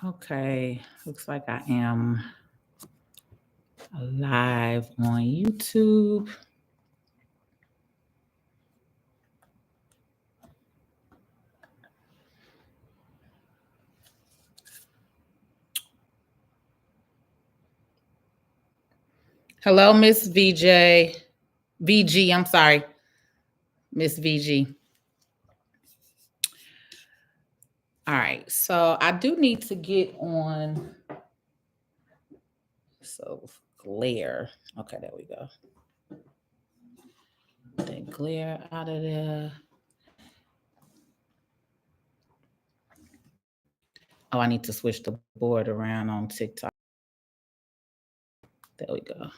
Okay, looks like I am live on YouTube. Hello, Miss VJ. VG, I'm sorry. Miss VG. All right, so I do need to get on. So, glare. Okay, there we go. That glare out of there. Oh, I need to switch the board around on TikTok. There we go.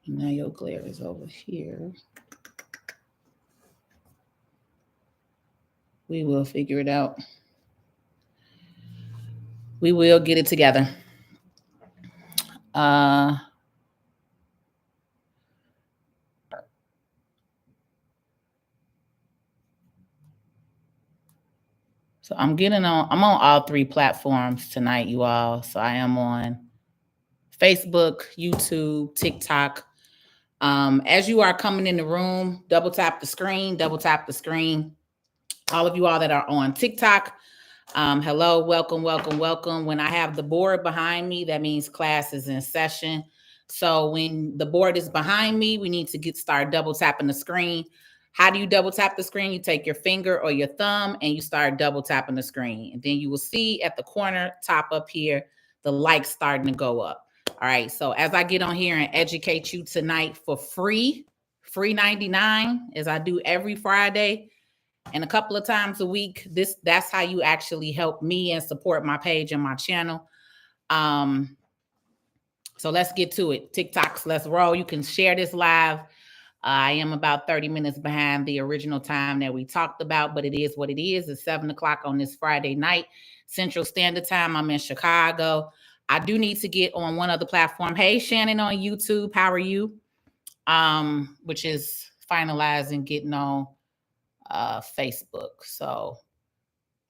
Now your glare is over here. We will figure it out. We will get it together. So I'm on all three platforms tonight, you all. So I am on Facebook, YouTube, TikTok. As you are coming in the room, double tap the screen. All of you all that are on TikTok, hello, welcome. When I have the board behind me, that means class is in session. So when the board is behind me, we need to start double tapping the screen. How do you double tap the screen? You take your finger or your thumb and you start double tapping the screen. And then you will see at the corner top up here, the likes starting to go up. All right, so as I get on here and educate you tonight for free 99, as I do every Friday and a couple of times a week, that's how you actually help me and support my page and my channel. So let's get to it. TikToks, let's roll. You can share this live. I am about 30 minutes behind the original time that we talked about, but it is what it is. It's 7 o'clock on this Friday night, Central Standard Time. I'm in Chicago. I do need to get on one other platform. Hey, Shannon on YouTube, how are you? Which is finalizing getting on Facebook. So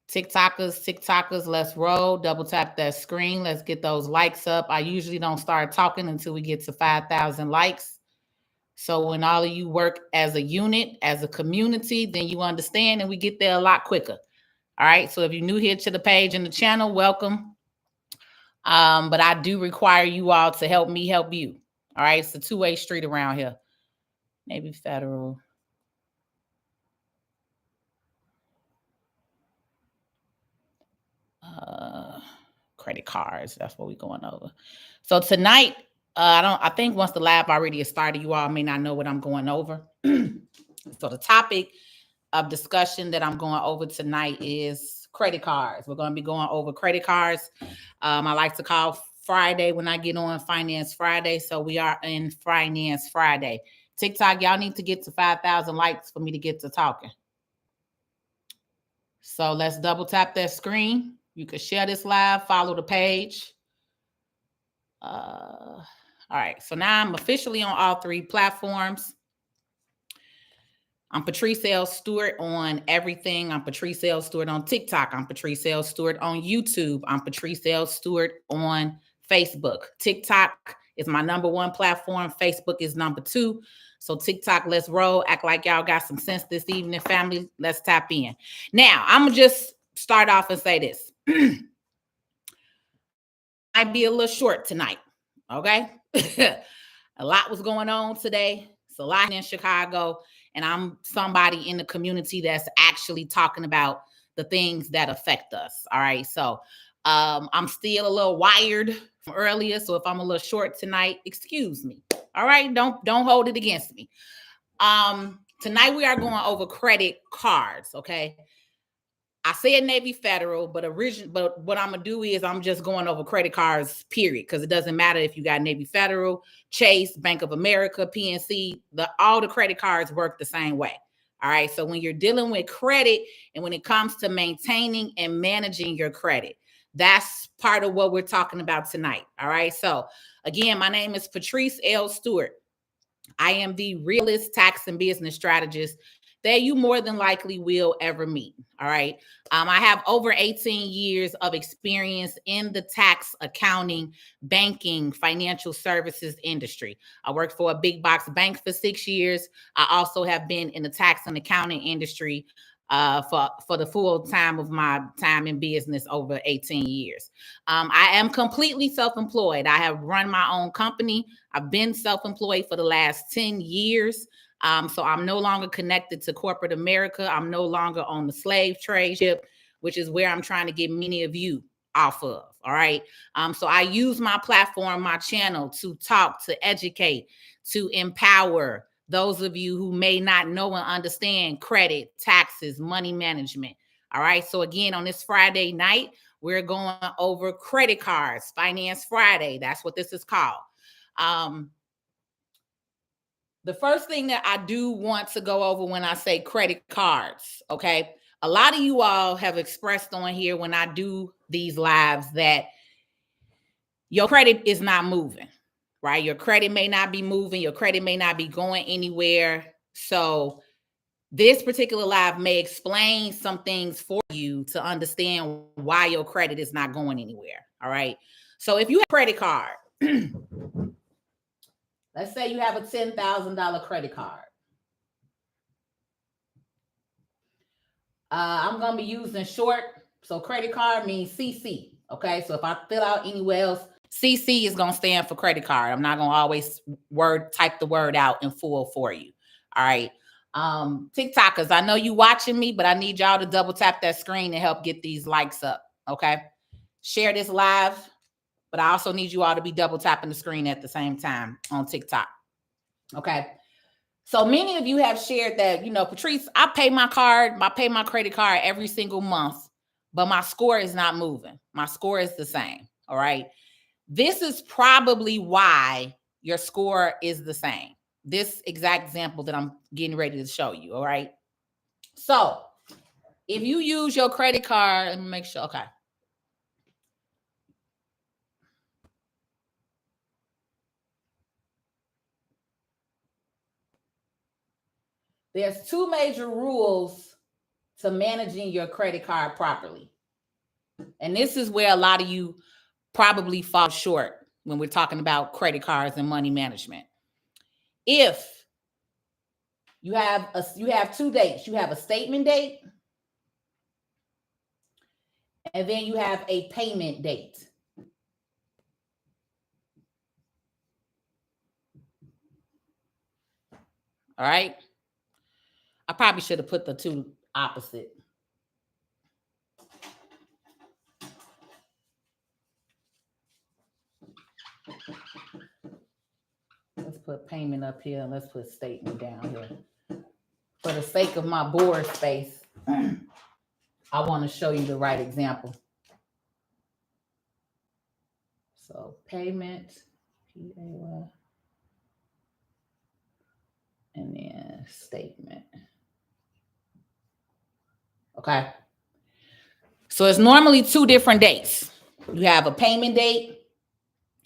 TikTokers, let's roll. Double tap that screen. Let's get those likes up. I usually don't start talking until we get to 5,000 likes. So when all of you work as a unit, as a community, then you understand and we get there a lot quicker. All right. So if you're new here to the page and the channel, welcome. But I do require you all to help me help you. All right. It's a two-way street around here. Maybe federal. Credit cards. That's what we're going over. So tonight, I think once the lab already is started, you all may not know what I'm going over. So the topic of discussion that I'm going over tonight is credit cards. We're going to be going over credit cards. I like to call Friday when I get on Finance Friday. So we are in Finance Friday. TikTok, y'all need to get to 5,000 likes for me to get to talking. So let's double tap that screen. You can share this live, follow the page. All right, so now I'm officially on all three platforms. I'm Patrice L Stewart on everything. I'm Patrice L Stewart on TikTok. I'm Patrice L Stewart on YouTube. I'm Patrice L Stewart on Facebook. TikTok is my number one platform. Facebook is number two. So TikTok, let's roll. Act like y'all got some sense this evening, family. Let's tap in. Now, I'm going to just start off and say this. Might be a little short tonight, okay? A lot was going on today. It's a lot in Chicago, and I'm somebody in the community that's actually talking about the things that affect us, all right? So I'm still a little wired from earlier, so if I'm a little short tonight, excuse me, all right? Don't hold it against me. Tonight we are going over credit cards, okay? I said Navy Federal, but what I'm gonna do is I'm just going over credit cards, period, because it doesn't matter if you got Navy Federal, Chase, Bank of America, PNC. All the credit cards work the same way. All right. So when you're dealing with credit and when it comes to maintaining and managing your credit, That's part of what we're talking about tonight. All right. So again, my name is Patrice L Stewart. I am the realest tax and business strategist that you more than likely will ever meet. All right. I have over 18 years of experience in the tax, accounting, banking, financial services industry. I worked for a big box bank for 6 years. I also have been in the tax and accounting industry for the full time of my time in business over 18 years. I am completely self-employed. I have run my own company. I've been self-employed for the last 10 years. So I'm no longer connected to corporate America. I'm no longer on the slave trade ship, which is where I'm trying to get many of you off of. All right. So I use my platform, my channel to talk, to educate, to empower those of you who may not know and understand credit, taxes, money management. All right. So again, on this Friday night, we're going over credit cards, Finance Friday. That's what this is called. The first thing that I do want to go over when I say credit cards, okay? A lot of you all have expressed on here when I do these lives that your credit is not moving, right? Your credit may not be moving. Your credit may not be going anywhere. So this particular live may explain some things for you to understand why your credit is not going anywhere, all right? So if you have a credit card, let's say you have a $10,000 credit card. I'm going to be using short. So credit card means CC. Okay. So if I fill out anywhere else, CC is going to stand for credit card. I'm not going to always type the word out in full for you. All right. TikTokers, I know you watching me, but I need y'all to double tap that screen to help get these likes up. Okay. Share this live, but I also need you all to be double tapping the screen at the same time on TikTok. Okay. So many of you have shared that, Patrice, I pay my credit card every single month, but my score is not moving. My score is the same. All right. This is probably why your score is the same. This exact example that I'm getting ready to show you. All right. So if you use your credit card, let me make sure. Okay. There's two major rules to managing your credit card properly. And this is where a lot of you probably fall short when we're talking about credit cards and money management. If you have two dates, you have a statement date, and then you have a payment date. All right. I probably should have put the two opposite. Let's put payment up here and let's put statement down here. For the sake of my board space, I want to show you the right example. So payment, P-A-Y, and then statement. Okay. So it's normally two different dates. You have a payment date,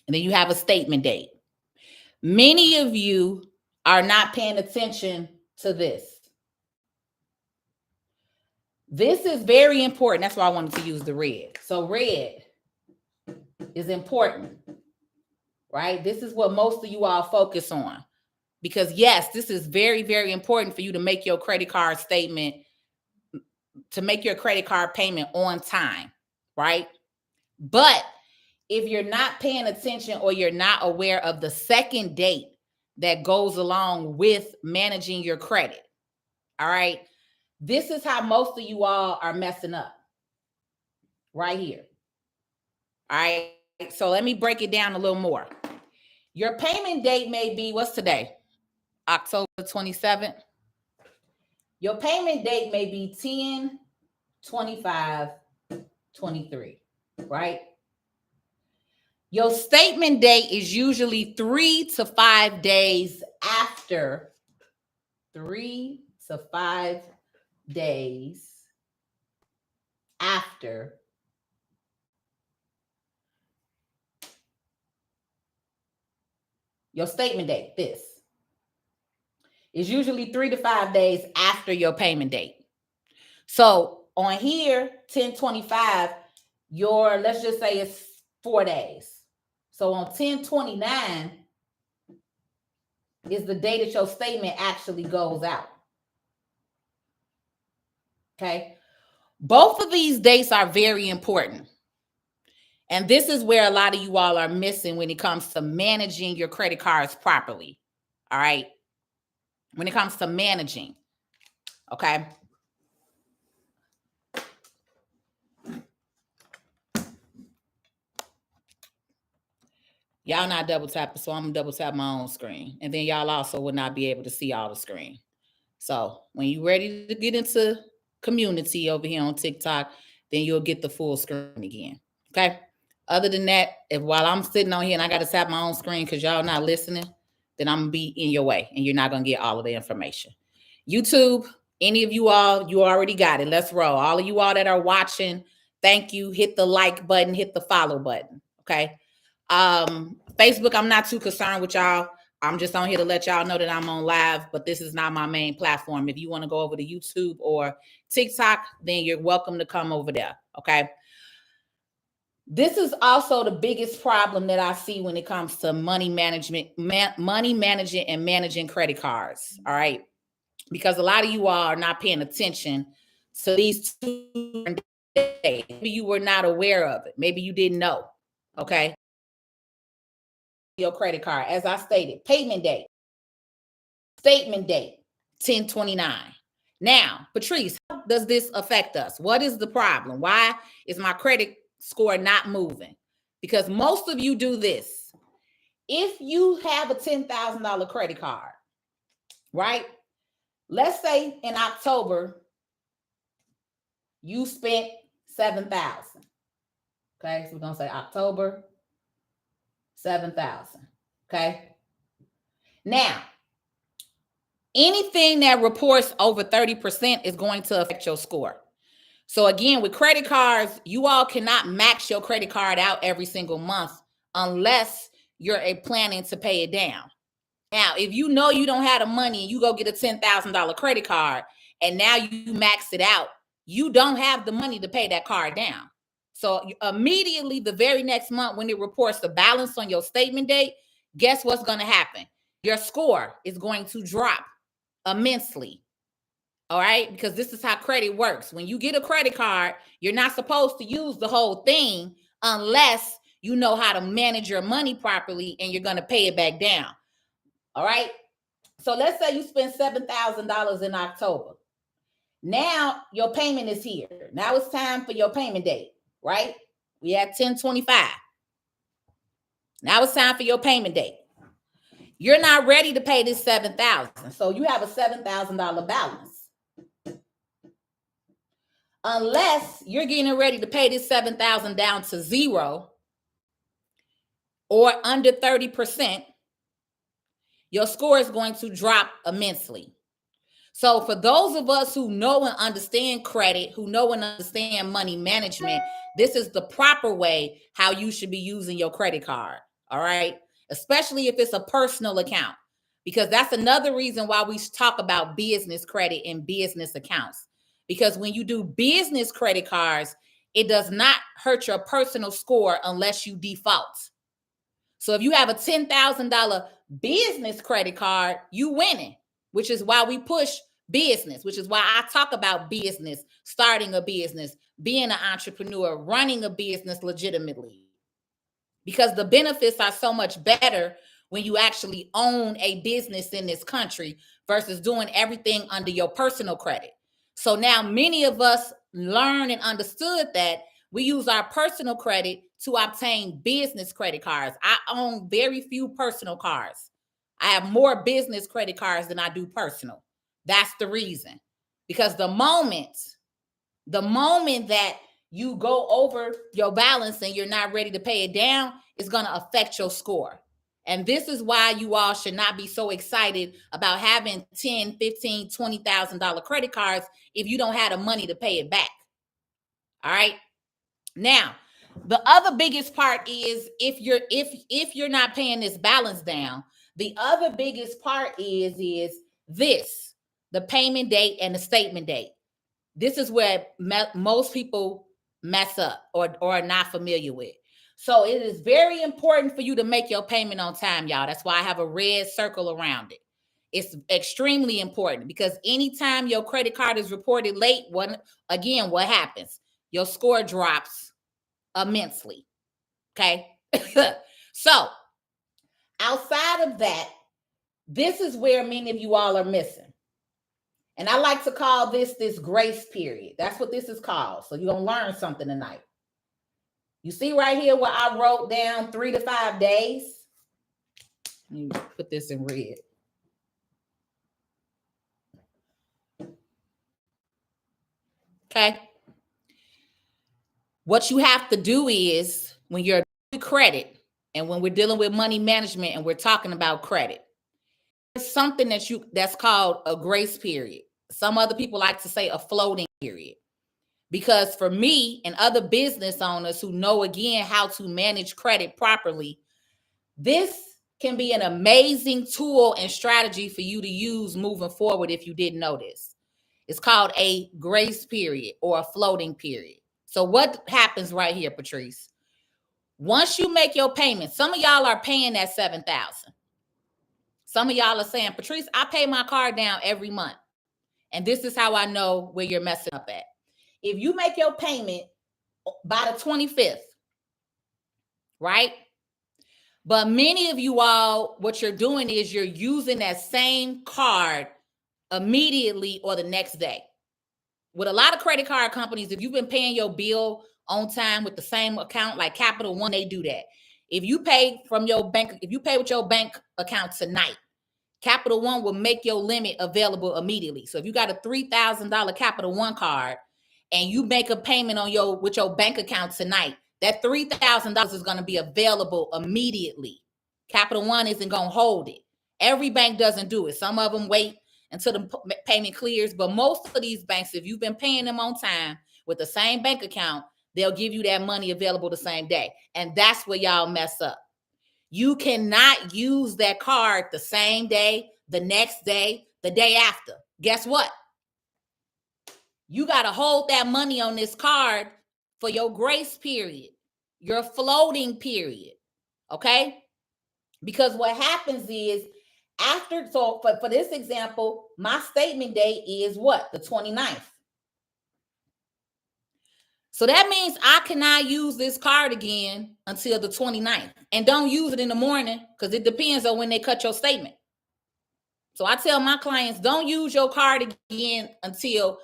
and then you have a statement date. Many of you are not paying attention to this. This is very important. That's why I wanted to use the red. So red is important, right? This is what most of you all focus on. Because yes, this is very, very important for you to make your credit card statement, to make your credit card payment on time, right? But if you're not paying attention or you're not aware of the second date that goes along with managing your credit, all right, this is how most of you all are messing up right here. All right, so let me break it down a little more. Your payment date may be, what's today? October 27th. Your payment date may be 10/25/23, right? Your statement date is usually 3 to 5 days after, 3 to 5 days after Your statement date, this is usually 3 to 5 days after your payment date. So on here, 10/25, let's just say it's 4 days. So on 10/29 is the day that your statement actually goes out. Okay. Both of these dates are very important. And this is where a lot of you all are missing when it comes to managing your credit cards properly. All right. When it comes to managing. Okay. Y'all not double tapping, so I'm gonna double tap my own screen. And then y'all also will not be able to see all the screen. So when you're ready to get into community over here on TikTok, then you'll get the full screen again. Okay. Other than that, if while I'm sitting on here and I got to tap my own screen because y'all not listening, then I'm gonna be in your way and you're not gonna get all of the information. YouTube, any of you all, you already got it. Let's roll. All of you all that are watching, thank you. Hit the like button, hit the follow button. Okay. Facebook, I'm not too concerned with y'all. I'm just on here to let y'all know that I'm on live, but this is not my main platform. If you want to go over to YouTube or TikTok, then you're welcome to come over there. Okay. This is also the biggest problem that I see when it comes to money management, money managing and managing credit cards. All right. Because a lot of you all are not paying attention to these 2 days. Maybe you were not aware of it. Maybe you didn't know. Okay. Your credit card, as I stated, payment date, statement date, 10/29. Now, Patrice, how does this affect us? What is the problem? Why is my credit score not moving? Because most of you do this. If you have a $10,000 credit card, right? Let's say in October, you spent $7,000. Okay, so we're going to say October, $7,000. Okay. Now, anything that reports over 30% is going to affect your score. So again, with credit cards, you all cannot max your credit card out every single month unless you're planning to pay it down. Now, if you know you don't have the money and you go get a $10,000 credit card and now you max it out, you don't have the money to pay that card down. So immediately the very next month when it reports the balance on your statement date, guess what's going to happen? Your score is going to drop immensely. All right, because this is how credit works. When you get a credit card, you're not supposed to use the whole thing unless you know how to manage your money properly and you're going to pay it back down. All right. So let's say you spend $7,000 in October. Now your payment is here. Now it's time for your payment date, right? We at 10/25. Now it's time for your payment date. You're not ready to pay this $7,000. So you have a $7,000 balance. Unless you're getting ready to pay this $7,000 down to zero or under 30%, your score is going to drop immensely. So for those of us who know and understand credit, who know and understand money management, this is the proper way how you should be using your credit card. All right. Especially if it's a personal account, because that's another reason why we talk about business credit and business accounts. Because when you do business credit cards, it does not hurt your personal score unless you default. So if you have a $10,000 business credit card, you winning, which is why we push business, which is why I talk about business, starting a business, being an entrepreneur, running a business legitimately. Because the benefits are so much better when you actually own a business in this country versus doing everything under your personal credit. So now many of us learned and understood that we use our personal credit to obtain business credit cards. I own very few personal cards. I have more business credit cards than I do personal. That's the reason. Because the moment that you go over your balance and you're not ready to pay it down, it's going to affect your score. And this is why you all should not be so excited about having $10, $15, $20,000 credit cards if you don't have the money to pay it back. All right. Now, the other biggest part is if you're not paying this balance down, The other biggest part is this, the payment date and the statement date. This is where most people mess up or are not familiar with. So it is very important for you to make your payment on time, y'all. That's why I have a red circle around it. It's extremely important because anytime your credit card is reported late, what happens? Your score drops immensely. Okay. So outside of that, this is where many of you all are missing. And I like to call this grace period. That's what this is called. So you're going to learn something tonight. You see right here where I wrote down 3 to 5 days? Let me put this in red. Okay. What you have to do is when you're doing credit and when we're dealing with money management and we're talking about credit, there's something that's called a grace period. Some other people like to say a floating period. Because for me and other business owners who know, again, how to manage credit properly, this can be an amazing tool and strategy for you to use moving forward if you didn't know this. It's called a grace period or a floating period. So what happens right here, Patrice? Once you make your payment, some of y'all are paying that $7,000. Some of y'all are saying, Patrice, I pay my card down every month. And this is how I know where you're messing up at. If you make your payment by the 25th, right? But many of you all, what you're doing is you're using that same card immediately or the next day. With a lot of credit card companies, if you've been paying your bill on time with the same account, like Capital One, they do that. If you pay from your bank, if you pay with your bank account tonight, Capital One will make your limit available immediately. So if you got a $3,000 Capital One card and you make a payment on with your bank account tonight, that $3,000 is going to be available immediately. Capital One isn't going to hold it. Every bank doesn't do it. Some of them wait until the payment clears, but most of these banks, if you've been paying them on time with the same bank account, they'll give you that money available the same day. And that's where y'all mess up. You cannot use that card the same day, the next day, the day after. Guess what? You got to hold that money on this card for your grace period, your floating period, okay? Because what happens is for this example, my statement date is what? The 29th. So that means I cannot use this card again until the 29th. And don't use it in the morning because it depends on when they cut your statement. So I tell my clients, don't use your card again until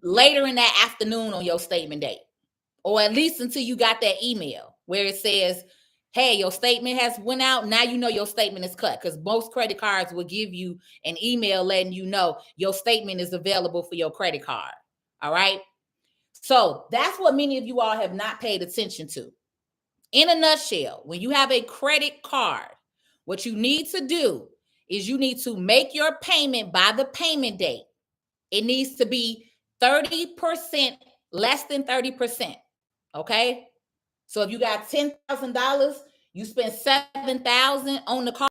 later in that afternoon on your statement date. Or at least until you got that email where it says, hey, your statement has went out. Now you know your statement is cut, because most credit cards will give you an email letting you know your statement is available for your credit card. All right. So that's what many of you all have not paid attention to. In a nutshell, when you have a credit card, what you need to do is you need to make your payment by the payment date. It needs to be 30%, less than 30%. Okay. So if you got $10,000, you spend $7,000 on the card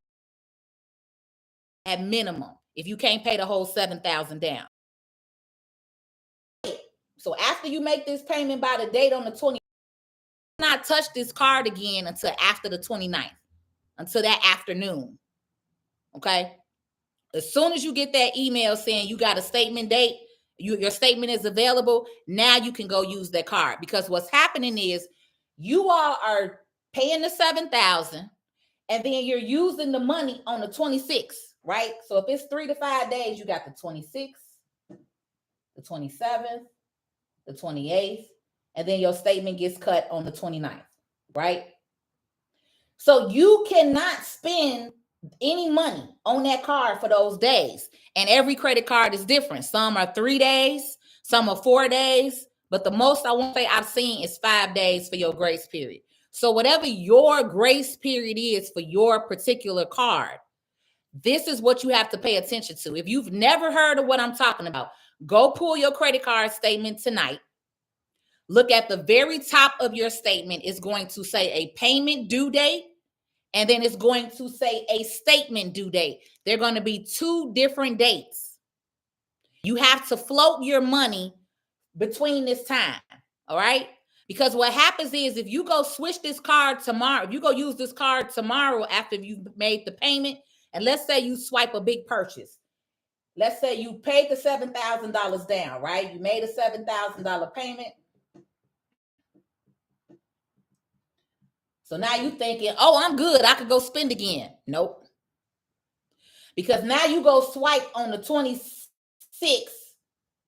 at minimum. If you can't pay the whole $7,000 down. So after you make this payment by the date on the 20th, not touch this card again until after the 29th, until that afternoon. Okay. As soon as you get that email saying you got a statement date, your statement is available, now you can go use that card. Because what's happening is you all are paying the $7,000 and then you're using the money on the 26th, right? So if it's 3 to 5 days, you got the 26th, the 27th, the 28th, and then your statement gets cut on the 29th, right? So you cannot spend any money on that card for those days. And every credit card is different. Some are 3 days, some are 4 days, but the most I won't say I've seen is 5 days for your grace period. So whatever your grace period is for your particular card, this is what you have to pay attention to. If you've never heard of what I'm talking about, go pull your credit card statement tonight. Look at the very top of your statement. It's going to say a payment due date And then it's going to say a statement due date. They're going to be two different dates. You have to float your money between this time. All right. Because what happens is if you go switch this card tomorrow, if you go use this card tomorrow after you made the payment, and let's say you swipe a big purchase. Let's say you paid the $7,000 down, right? You made a $7,000 payment. So now you're thinking, oh, I'm good. I could go spend again. Nope. Because now you go swipe on the 26th,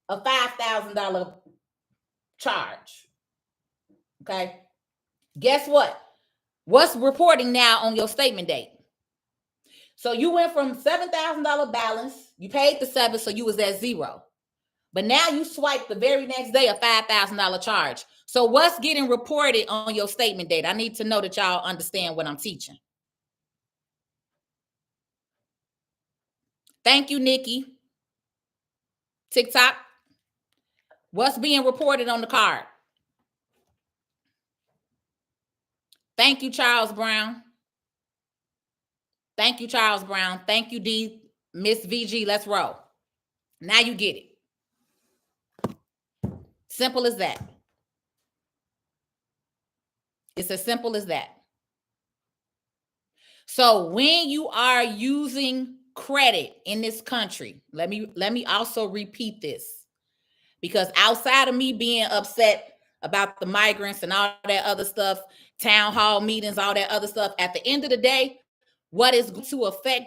a $5,000 charge. Okay. Guess what? What's reporting now on your statement date? So you went from $7,000 balance. You paid the $7,000, so you was at zero. But now you swipe the very next day a $5,000 charge. So what's getting reported on your statement date? I need to know that y'all understand what I'm teaching. Thank you, Nikki. TikTok. What's being reported on the card? Thank you, Charles Brown. Thank you, Charles Brown. Thank you, D. Miss VG. Let's roll. Now you get it. Simple as that. It's as simple as that. So when you are using credit in this country, let me also repeat this, because outside of me being upset about the migrants and all that other stuff, town hall meetings, all that other stuff, at the end of the day, what is going to affect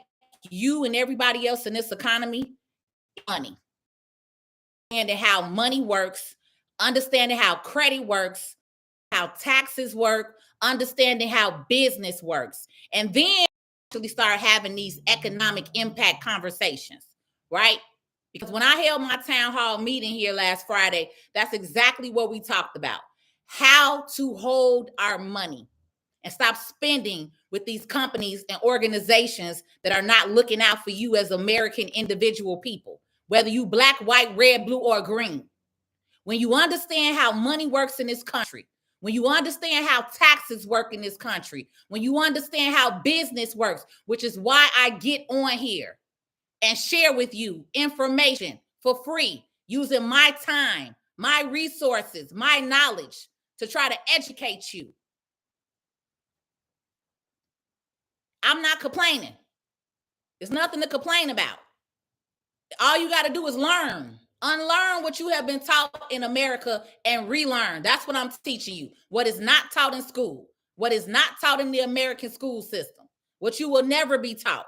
you and everybody else in this economy? Money. Understanding how money works, understanding how credit works, how taxes work, understanding how business works, and then actually start having these economic impact conversations, right? Because when I held my town hall meeting here last Friday, that's exactly what we talked about. How to hold our money and stop spending with these companies and organizations that are not looking out for you as American individual people, whether you black, white, red, blue, or green. When you understand how money works in this country, when you understand how taxes work in this country, when you understand how business works, which is why I get on here and share with you information for free, using my time, my resources, my knowledge to try to educate you. I'm not complaining. There's nothing to complain about. All you got to do is learn. Unlearn what you have been taught in America and relearn. That's what I'm teaching you. What is not taught in school. What is not taught in the American school system. What you will never be taught.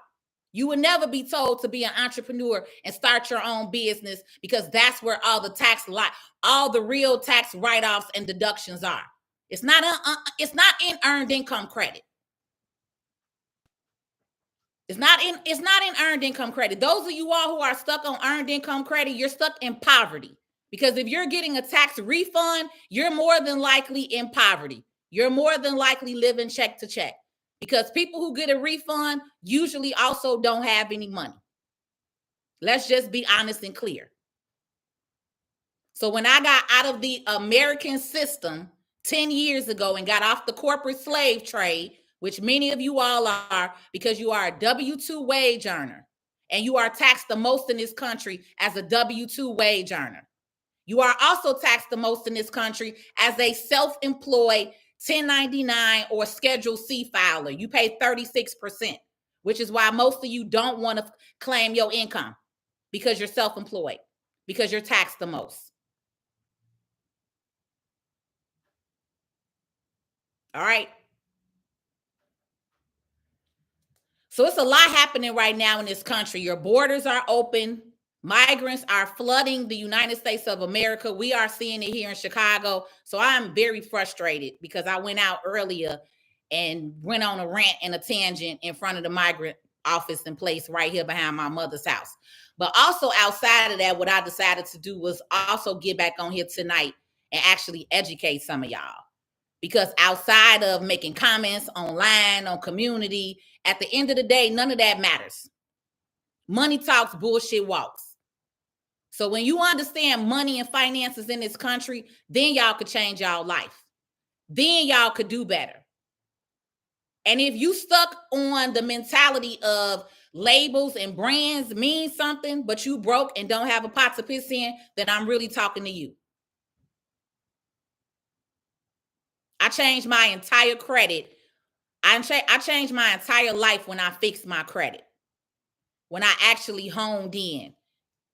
You will never be told to be an entrepreneur and start your own business, because that's where all the real tax write-offs and deductions are. It's not in earned income credit. It's not in earned income credit. Those of you all who are stuck on earned income credit, you're stuck in poverty. Because if you're getting a tax refund, you're more than likely in poverty. You're more than likely living check to check. Because people who get a refund usually also don't have any money. Let's just be honest and clear. So when I got out of the American system 10 years ago and got off the corporate slave trade, which many of you all are, because you are a W-2 wage earner and you are taxed the most in this country as a W-2 wage earner. You are also taxed the most in this country as a self-employed 1099 or Schedule C filer. You pay 36%, which is why most of you don't want to claim your income, because you're self-employed, because you're taxed the most. All right. So it's a lot happening right now in this country. Your borders are open. Migrants are flooding the United States of America. We are seeing it here in Chicago. So I'm very frustrated because I went out earlier and went on a rant and a tangent in front of the migrant office and place right here behind my mother's house. But also outside of that, what I decided to do was also get back on here tonight and actually educate some of y'all. Because outside of making comments online, on community, at the end of the day, none of that matters. Money talks, bullshit walks. So when you understand money and finances in this country, then y'all could change y'all life. Then y'all could do better. And if you stuck on the mentality of labels and brands mean something, but you broke and don't have a pot to piss in, then I'm really talking to you. I changed my entire credit. I changed my entire life when I fixed my credit. When I actually honed in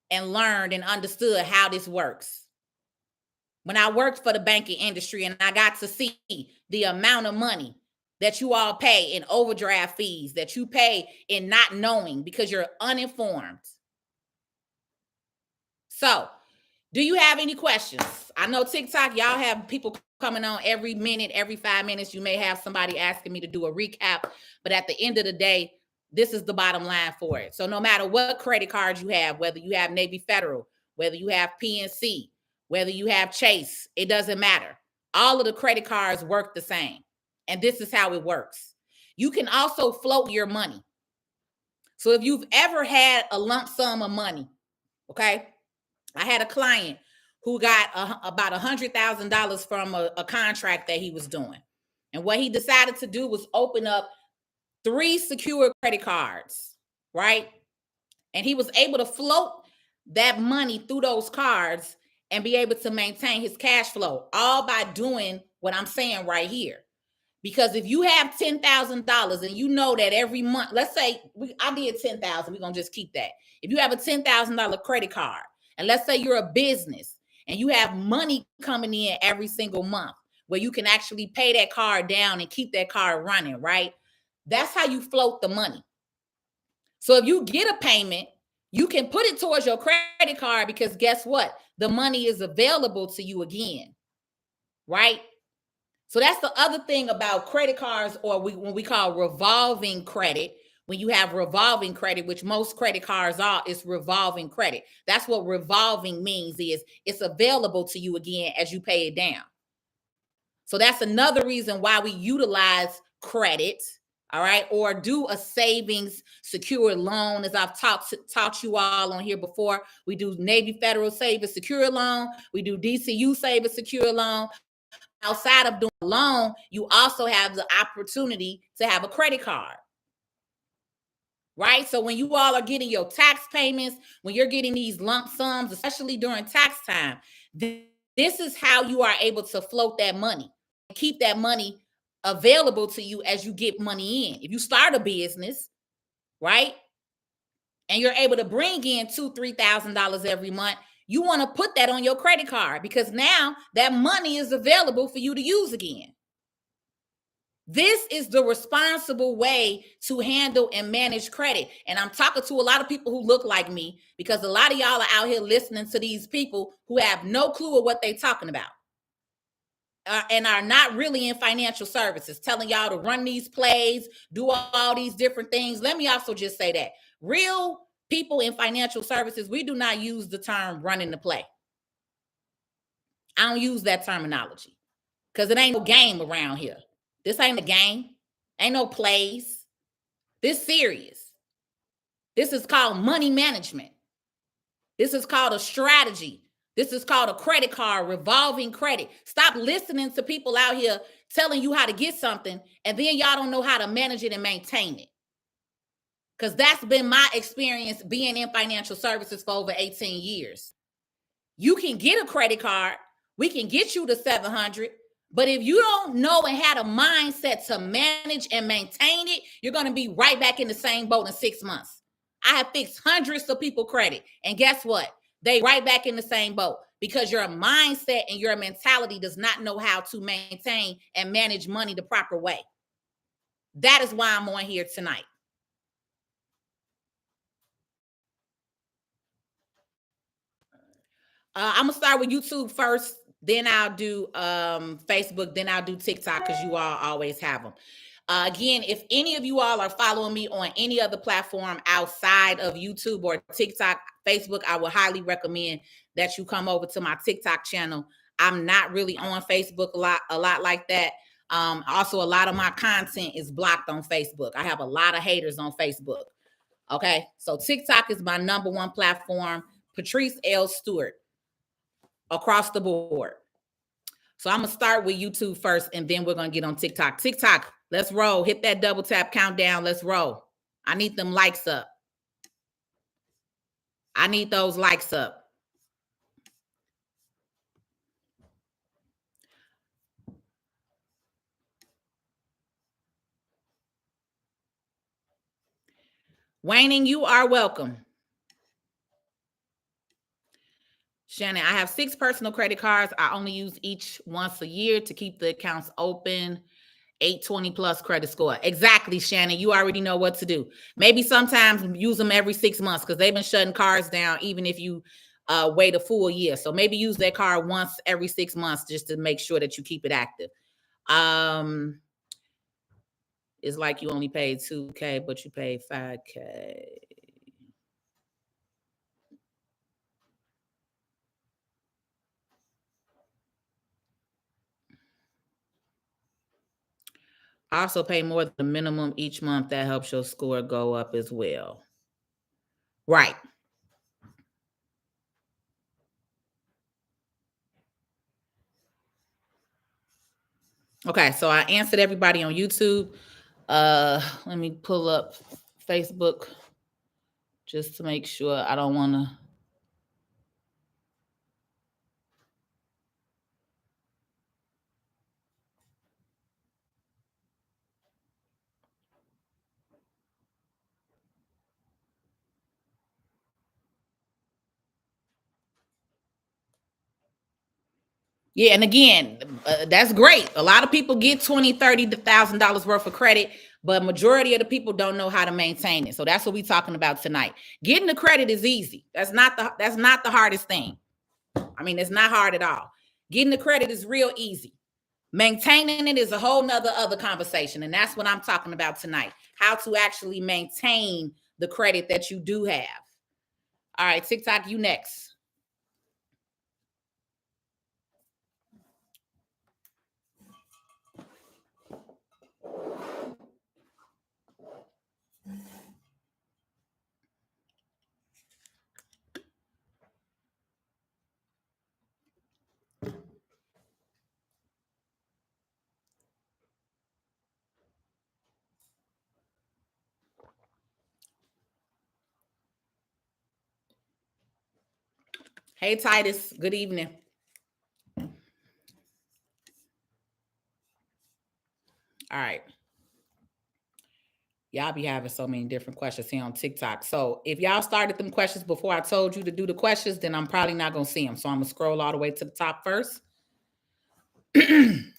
and learned and understood how this works. When I worked for the banking industry and I got to see the amount of money that you all pay in overdraft fees, that you pay in not knowing because you're uninformed. So, do you have any questions? I know TikTok, y'all have people coming on every minute, every 5 minutes. You may have somebody asking me to do a recap, but at the end of the day, this is the bottom line for it. So no matter what credit card you have, whether you have Navy Federal, whether you have PNC, whether you have Chase, it doesn't matter. All of the credit cards work the same. And this is how it works. You can also float your money. So if you've ever had a lump sum of money, okay? I had a client who got about $100,000 from a contract that he was doing. And what he decided to do was open up 3 secure credit cards, right? And he was able to float that money through those cards and be able to maintain his cash flow, all by doing what I'm saying right here. Because if you have $10,000 and you know that every month, let's say I did 10,000, we're going to just keep that. If you have a $10,000 credit card, and let's say you're a business and you have money coming in every single month where you can actually pay that card down and keep that card running, right? That's how you float the money. So if you get a payment, you can put it towards your credit card because guess what? The money is available to you again, right? So that's the other thing about credit cards, or when we call revolving credit. When you have revolving credit, which most credit cards are, it's revolving credit. That's what revolving means, is it's available to you again as you pay it down. So that's another reason why we utilize credit, all right, or do a savings secure loan. As I've taught you all on here before, we do Navy Federal Save a Secure Loan. We do DCU Save a Secure Loan. Outside of doing a loan, you also have the opportunity to have a credit card, right? So when you all are getting your tax payments, when you're getting these lump sums, especially during tax time, this is how you are able to float that money, keep that money available to you as you get money in. If you start a business, right, and you're able to bring in $2,000-$3,000 every month, you want to put that on your credit card because now that money is available for you to use again. This is the responsible way to handle and manage credit. And I'm talking to a lot of people who look like me because a lot of y'all are out here listening to these people who have no clue of what they're talking about and are not really in financial services, telling y'all to run these plays, do all these different things. Let me also just say that real people in financial services, we do not use the term running the play. I don't use that terminology because it ain't no game around here. This ain't a game. Ain't no plays. This serious. This is called money management. This is called a strategy. This is called a credit card, revolving credit. Stop listening to people out here telling you how to get something and then y'all don't know how to manage it and maintain it. Because that's been my experience being in financial services for over 18 years. You can get a credit card. We can get you to 700. But if you don't know and have a mindset to manage and maintain it, you're going to be right back in the same boat in 6 months. I have fixed hundreds of people credit. And guess what? They right back in the same boat because your mindset and your mentality does not know how to maintain and manage money the proper way. That is why I'm on here tonight. I'm going to start with YouTube first. Then I'll do Facebook. Then I'll do TikTok because you all always have them. Again, if any of you all are following me on any other platform outside of YouTube or TikTok, Facebook, I would highly recommend that you come over to my TikTok channel. I'm not really on Facebook a lot like that. Also, a lot of my content is blocked on Facebook. I have a lot of haters on Facebook. Okay, so TikTok is my #1 platform. Patrice L Stewart across the board. So I'm going to start with YouTube first, and then we're going to get on TikTok. TikTok, Let's roll. Hit that double tap countdown. Let's roll. I need them likes up. I need those likes up. Waning, you are welcome. Shannon, I have 6 personal credit cards. I only use each once a year to keep the accounts open. 820 plus credit score. Exactly, Shannon. You already know what to do. Maybe sometimes use them every 6 months because they've been shutting cards down even if you wait a full year. So maybe use that card once every 6 months just to make sure that you keep it active. It's like you only paid $2K, but you paid $5K. Also pay more than the minimum each month. That helps your score go up as well. Right. Okay, so I answered everybody on YouTube. Let me pull up Facebook just to make sure I don't want to. Yeah, and again, that's great. A lot of people get $20,000, $30,000 worth of credit, but majority of the people don't know how to maintain it. So that's what we're talking about tonight. Getting the credit is easy. That's not the hardest thing. I mean, it's not hard at all. Getting the credit is real easy. Maintaining it is a whole nother other conversation, and that's what I'm talking about tonight. How to actually maintain the credit that you do have. All right, TikTok, you next. Hey, Titus, good evening. All right. Y'all be having so many different questions here on TikTok. So if y'all started them questions before I told you to do the questions, then I'm probably not going to see them. So I'm going to scroll all the way to the top first. And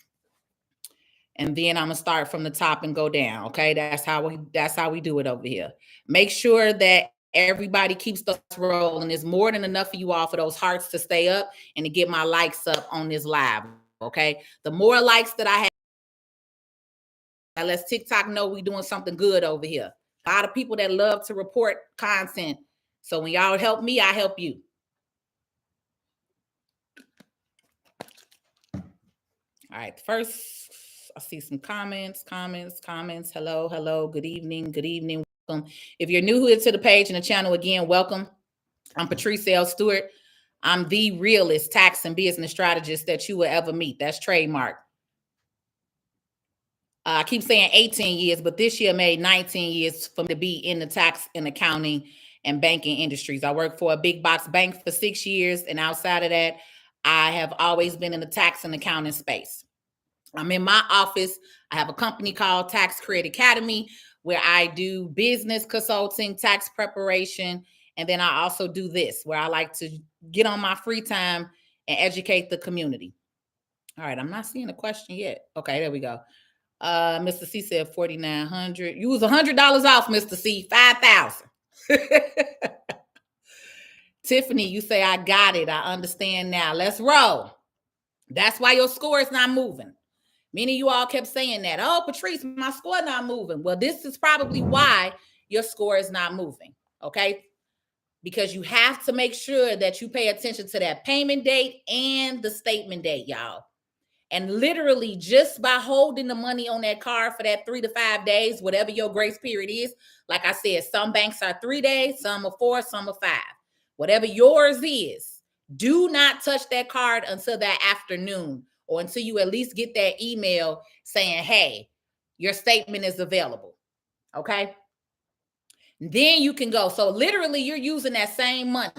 then I'm gonna start from the top and go down. Okay, that's how we do it over here. Make sure that everybody keeps those rolling. There's more than enough of you all for those hearts to stay up and to get my likes up on this live. Okay, the more likes that I have, that lets TikTok know we doing something good over here. A lot of people that love to report content. So when y'all help me, I help you. All right, first I see some comments. Hello, good evening, welcome. If you're new here to the page and the channel, again, welcome. I'm Patrice L Stewart. I'm the realest tax and business strategist that you will ever meet. That's trademark. I keep saying 18 years, but this year made 19 years for me to be in the tax and accounting and banking industries. I worked for a big box bank for 6 years, and outside of that, I have always been in the tax and accounting space. I'm in my office. I have a company called Tax Create Academy where I do business consulting, tax preparation, and then I also do this where I like to get on my free time and educate the community. All right, I'm not seeing a question yet. Okay, there we go. Mr. C said 4,900. You was $100 off, Mr. C. 5,000. Tiffany, you say I got it. I understand now. Let's roll. That's why your score is not moving. Many of you all kept saying that. Oh, Patrice, my score not moving. Well, this is probably why your score is not moving. Okay. Because you have to make sure that you pay attention to that payment date and the statement date, y'all. And literally just by holding the money on that card for that 3 to 5 days, whatever your grace period is, like I said, some banks are 3 days, some are 4, some are 5. Whatever yours is, do not touch that card until that afternoon or until you at least get that email saying, hey, your statement is available. Okay. Then you can go. So literally you're using that same money,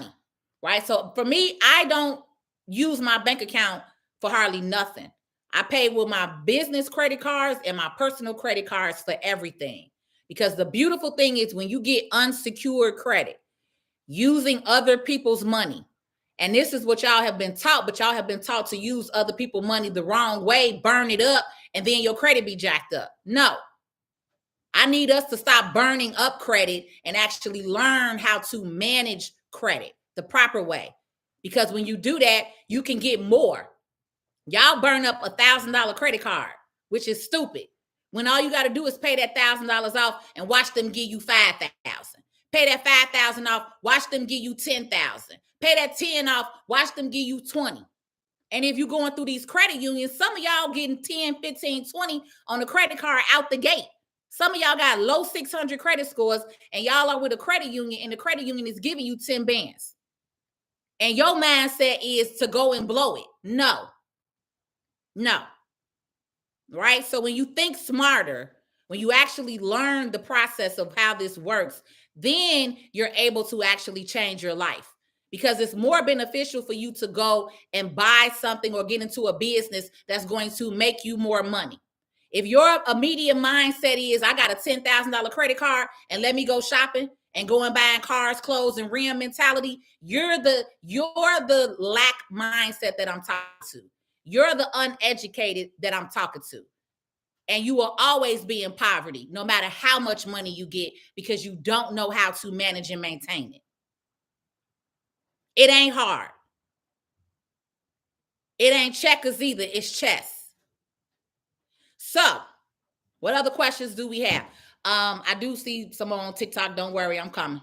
right? So for me, I don't use my bank account for hardly nothing. I pay with my business credit cards and my personal credit cards for everything. Because the beautiful thing is when you get unsecured credit, using other people's money. And this is what y'all have been taught, but y'all have been taught to use other people's money the wrong way, burn it up, and then your credit be jacked up. No. I need us to stop burning up credit and actually learn how to manage credit the proper way. Because when you do that, you can get more. Y'all burn up $1,000 credit card, which is stupid. When all you got to do is pay that $1,000 off and watch them give you $5,000. Pay that $5,000 off, watch them give you $10,000. Pay that 10 off, watch them give you 20. And if you're going through these credit unions, some of y'all getting 10, 15, 20 on the credit card out the gate. Some of y'all got low 600 credit scores and y'all are with a credit union and the credit union is giving you 10 bands. And your mindset is to go and blow it. No. Right? So when you think smarter, when you actually learn the process of how this works, then you're able to actually change your life. Because it's more beneficial for you to go and buy something or get into a business that's going to make you more money. If your immediate mindset is, I got a $10,000 credit card and let me go shopping and go and buying cars, clothes, and rim mentality, you're the lack mindset that I'm talking to. You're the uneducated that I'm talking to. And you will always be in poverty, no matter how much money you get, because you don't know how to manage and maintain it. It ain't hard. It ain't checkers either. It's chess. So, what other questions do we have? I do see someone on TikTok. Don't worry, I'm coming.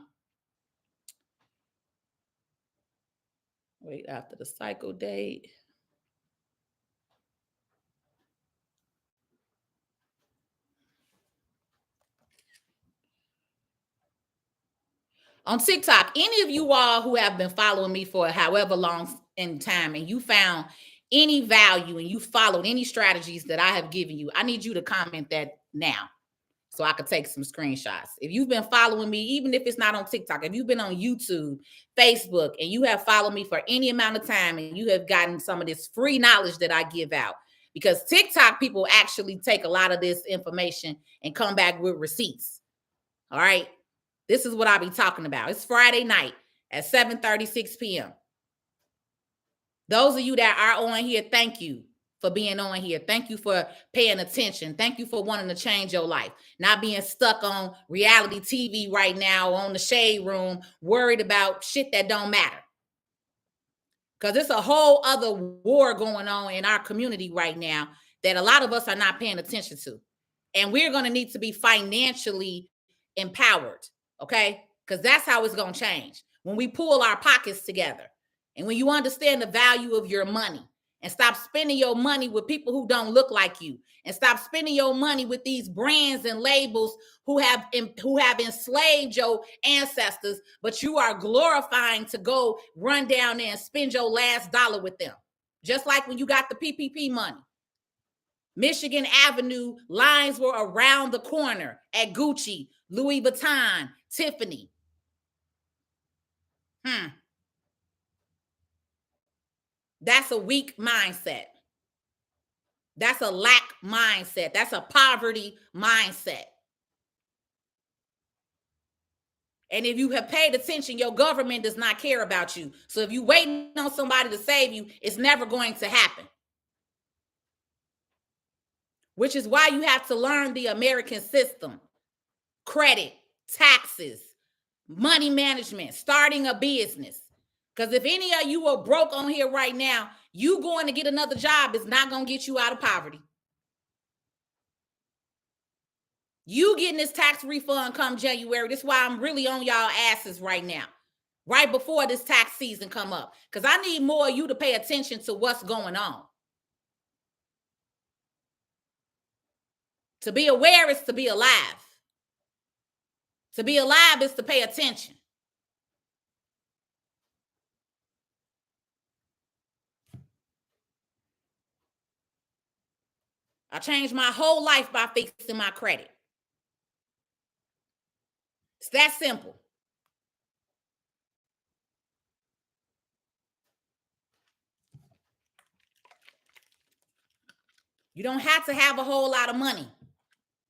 Wait after the cycle date. On TikTok, any of you all who have been following me for however long in time and you found any value and you followed any strategies that I have given you, I need you to comment that now so I could take some screenshots. If you've been following me, even if it's not on TikTok, if you've been on YouTube, Facebook, and you have followed me for any amount of time and you have gotten some of this free knowledge that I give out, because TikTok people actually take a lot of this information and come back with receipts. All right. This is what I be talking about. It's Friday night at 7:36 p.m. Those of you that are on here, thank you for being on here. Thank you for paying attention. Thank you for wanting to change your life. Not being stuck on reality TV right now, on the shade room, worried about shit that don't matter. Because it's a whole other war going on in our community right now that a lot of us are not paying attention to. And we're going to need to be financially empowered. Okay? Because that's how it's going to change. When we pull our pockets together and when you understand the value of your money and stop spending your money with people who don't look like you and stop spending your money with these brands and labels who have enslaved your ancestors, but you are glorifying to go run down there and spend your last dollar with them. Just like when you got the PPP money. Michigan Avenue lines were around the corner at Gucci, Louis Vuitton, Tiffany. That's a weak mindset. That's a lack mindset. That's a poverty mindset. And if you have paid attention, your government does not care about you. So if you're waiting on somebody to save you, it's never going to happen. Which is why you have to learn the American system. Credit, taxes, money management, starting a business. Because if any of you are broke on here right now, you going to get another job is not going to get you out of poverty. You getting this tax refund come January. That's why I'm really on y'all asses right now. Right before this tax season come up. Because I need more of you to pay attention to what's going on. To be aware is to be alive. To be alive is to pay attention. I changed my whole life by fixing my credit. It's that simple. You don't have to have a whole lot of money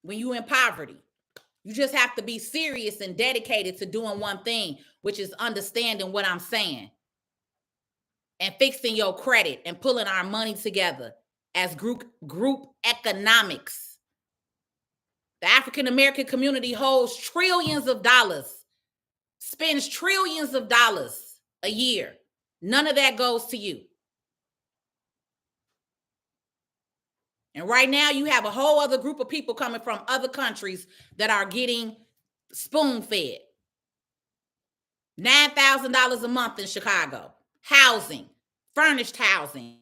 when you're in poverty. You just have to be serious and dedicated to doing one thing, which is understanding what I'm saying and fixing your credit and pulling our money together as group economics. The African American community holds trillions of dollars, spends trillions of dollars a year. None of that goes to you. And right now you have a whole other group of people coming from other countries that are getting spoon-fed. $9,000 a month in Chicago. Housing, furnished housing,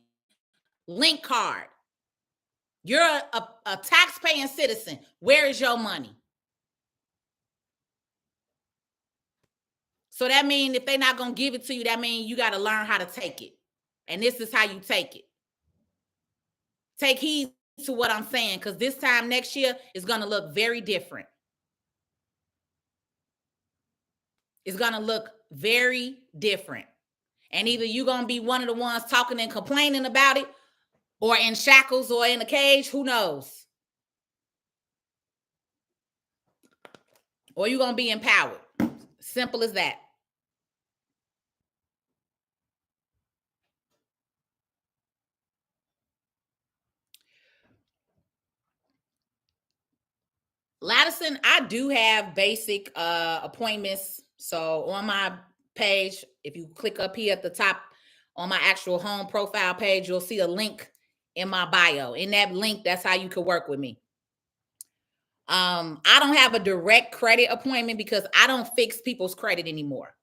link card. You're a tax-paying citizen. Where is your money? So that means if they're not going to give it to you, that means you got to learn how to take it. And this is how you take it. Take heed to what I'm saying, because this time next year is going to look very different. It's going to look very different. And either you're going to be one of the ones talking and complaining about it, or in shackles or in a cage, who knows? Or you're going to be empowered. Simple as that. Ladison, I do have basic appointments. So on my page, if you click up here at the top on my actual home profile page, you'll see a link in my bio. In that link, that's how you can work with me. I don't have a direct credit appointment because I don't fix people's credit anymore.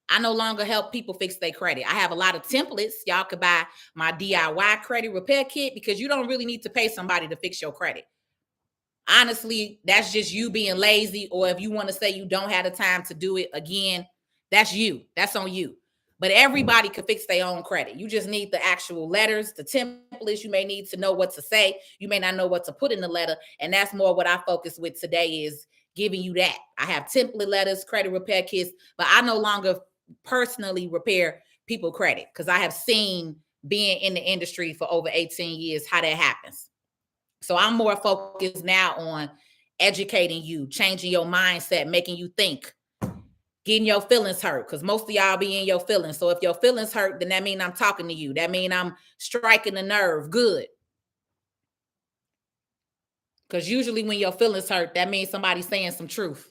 I no longer help people fix their credit. I have a lot of templates. Y'all could buy my DIY credit repair kit because you don't really need to pay somebody to fix your credit. Honestly, that's just you being lazy, or if you want to say you don't have the time to do it, again, that's you. That's on you. But everybody can fix their own credit. You just need the actual letters, the templates. You may need to know what to say. You may not know what to put in the letter. And that's more what I focus with today, is giving you that. I have template letters, credit repair kits, but I no longer personally repair people credit because I have seen, being in the industry for over 18 years, how that happens. So I'm more focused now on educating you, changing your mindset, making you think, getting your feelings hurt, because most of y'all be in your feelings. So if your feelings hurt, then that means I'm talking to you. That means I'm striking a nerve. Good. Because usually when your feelings hurt, that means somebody's saying some truth.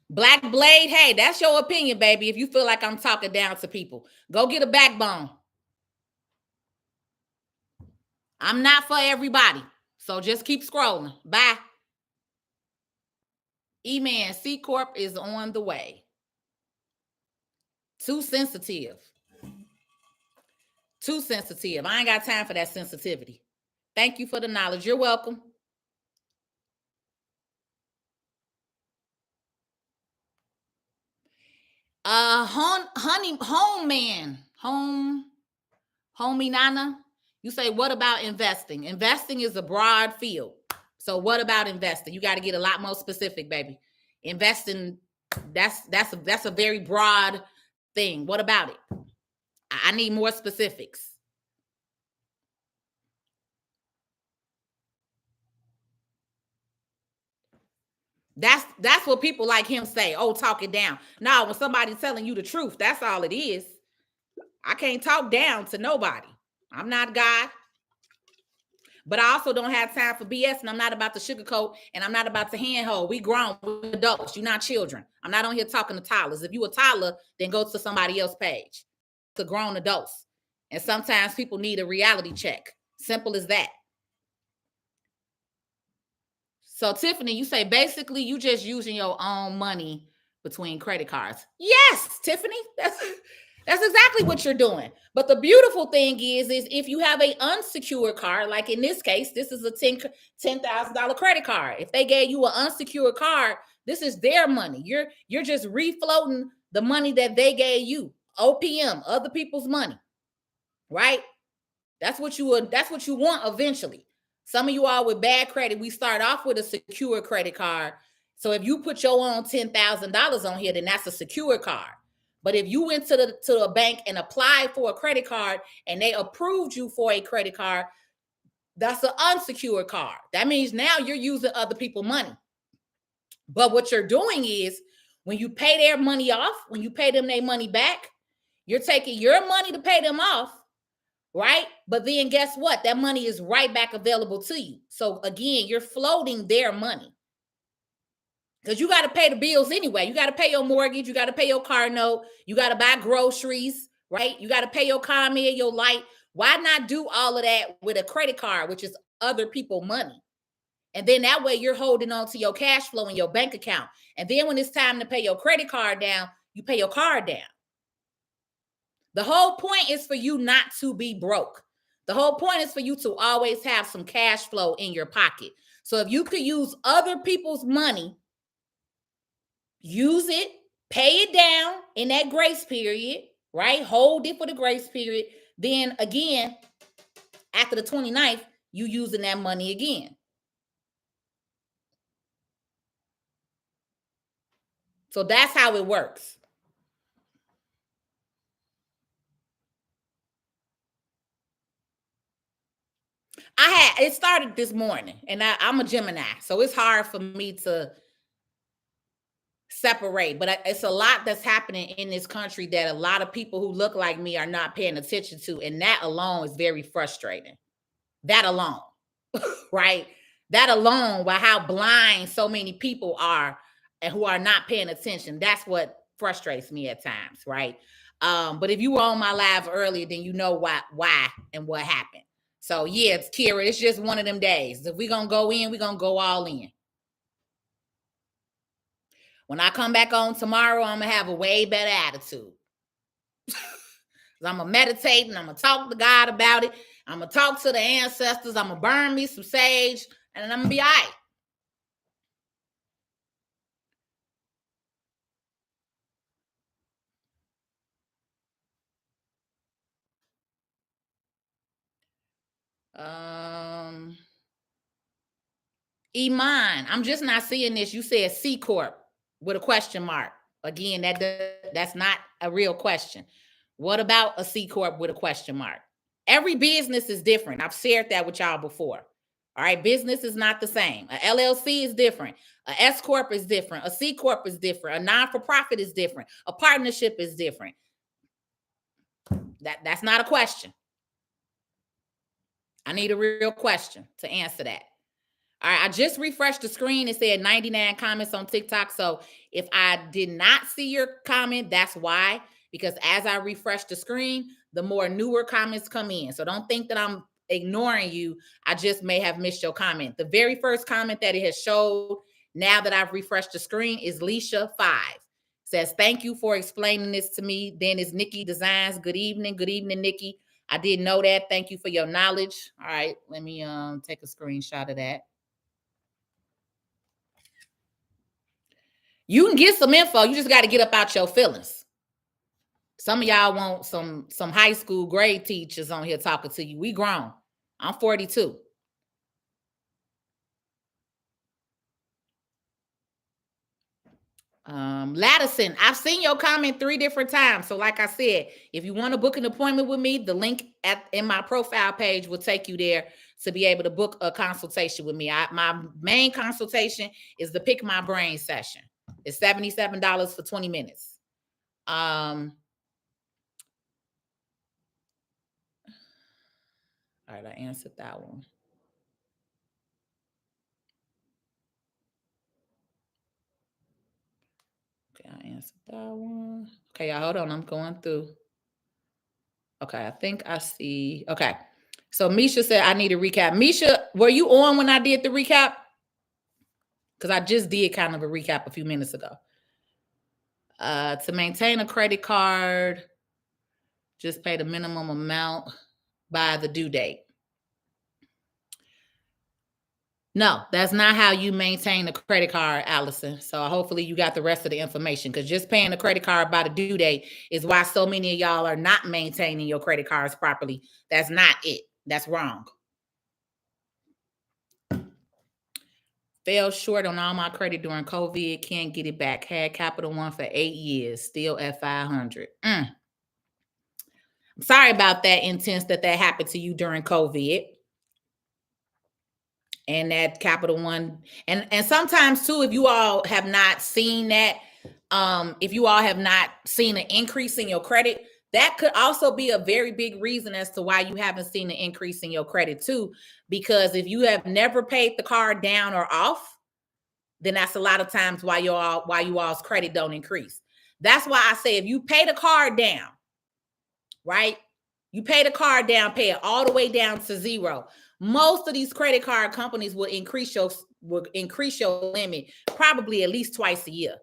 Black Blade, hey, that's your opinion, baby. If you feel like I'm talking down to people, go get a backbone. I'm not for everybody. So just keep scrolling. Bye. E-Man, C Corp is on the way. Too sensitive. Too sensitive. I ain't got time for that sensitivity. Thank you for the knowledge. You're welcome. Homie Nana. You say, what about investing? Investing is a broad field. So what about investing? You got to get a lot more specific, baby. Investing, that's a very broad thing. What about it? I need more specifics. That's what people like him say. Oh, talk it down. No, when somebody's telling you the truth, that's all it is. I can't talk down to nobody. I'm not God. But I also don't have time for BS, and I'm not about to sugarcoat, and I'm not about to handhold. We grown, we're adults. You're not children. I'm not on here talking to toddlers. If you a toddler, then go to somebody else's page. To grown adults. And sometimes people need a reality check. Simple as that. So Tiffany, you say basically you just using your own money between credit cards. Yes, Tiffany. That's exactly what you're doing. But the beautiful thing is if you have an unsecured card, like in this case, this is a $10,000 credit card. If they gave you an unsecured card, this is their money. You're just refloating the money that they gave you. OPM, other people's money, right? That's what you want eventually. Some of you all with bad credit, we start off with a secure credit card. So if you put your own $10,000 on here, then that's a secure card. But if you went to a bank and applied for a credit card and they approved you for a credit card, that's an unsecured card. That means now you're using other people's money. But what you're doing is when you pay their money off, when you pay them their money back, you're taking your money to pay them off, right? But then guess what? That money is right back available to you. So again, you're floating their money. Because you got to pay the bills anyway. You got to pay your mortgage. You got to pay your car note. You got to buy groceries, right? You got to pay your ComEd, your light. Why not do all of that with a credit card, which is other people's money? And then that way you're holding on to your cash flow in your bank account. And then when it's time to pay your credit card down, you pay your card down. The whole point is for you not to be broke. The whole point is for you to always have some cash flow in your pocket. So if you could use other people's money, use it, pay it down in that grace period, right? Hold it for the grace period. Then again, after the 29th, you using that money again. So that's how it works. It started this morning, and I'm a Gemini, so it's hard for me to separate, but it's a lot that's happening in this country that a lot of people who look like me are not paying attention to, and that alone is very frustrating. That alone, right? That alone, by how blind so many people are and who are not paying attention, that's what frustrates me at times, right? But if you were on my live earlier, then you know why and what happened. So yeah, it's Kira. It's just one of them days. If we're gonna go in, we're gonna go all in. When I come back on tomorrow, I'm gonna have a way better attitude. I'm gonna meditate and I'm gonna talk to God about it. I'm gonna talk to the ancestors. I'm gonna burn me some sage, and I'm gonna be all right. Iman, I'm just not seeing this. You said C Corp with a question mark. Again, that's not a real question. What about a C Corp with a question mark? Every business is different. I've shared that with y'all before. All right, business is not the same. A LLC is different. A S Corp is different. A C Corp is different. A non-for-profit is different. A partnership is different. That's not a question. I need a real question to answer that. All right, I just refreshed the screen. It said 99 comments on TikTok. So if I did not see your comment, that's why. Because as I refresh the screen, the more newer comments come in. So don't think that I'm ignoring you. I just may have missed your comment. The very first comment that it has showed now that I've refreshed the screen is Leisha 5. Says, thank you for explaining this to me. Then is Nikki Designs. Good evening. Good evening, Nikki. I didn't know that. Thank you for your knowledge. All right, let me take a screenshot of that. You can get some info. You just got to get up out your feelings. Some of y'all want some high school grade teachers on here talking to you. We grown. I'm 42. Ladison, I've seen your comment 3 different times. So like I said, if you want to book an appointment with me, the link in my profile page will take you there to be able to book a consultation with me. My main consultation is the Pick My Brain session. It's $77 for 20 minutes. All right, I answered that one. Okay, I answered that one. Okay, y'all, hold on. I'm going through. Okay, I think I see. Okay. So Misha said I need a recap. Misha, were you on when I did the recap? Because I just did kind of a recap a few minutes ago. To maintain a credit card, just pay the minimum amount by the due date. No, that's not how you maintain a credit card, Allison. So hopefully you got the rest of the information, because just paying the credit card by the due date is why so many of y'all are not maintaining your credit cards properly. That's not it. That's wrong. Fell short on all my credit during COVID. Can't get it back. Had Capital One for 8 years. Still at 500. I'm sorry about that, Intense, that happened to you during COVID. And that Capital One, and sometimes too, if you all have not seen that, if you all have not seen an increase in your credit, that could also be a very big reason as to why you haven't seen an increase in your credit too. Because if you have never paid the card down or off, then that's a lot of times why you all's credit don't increase. That's why I say if you pay the card down, right? You pay the card down, pay it all the way down to zero. Most of these credit card companies will increase your limit probably at least twice a year.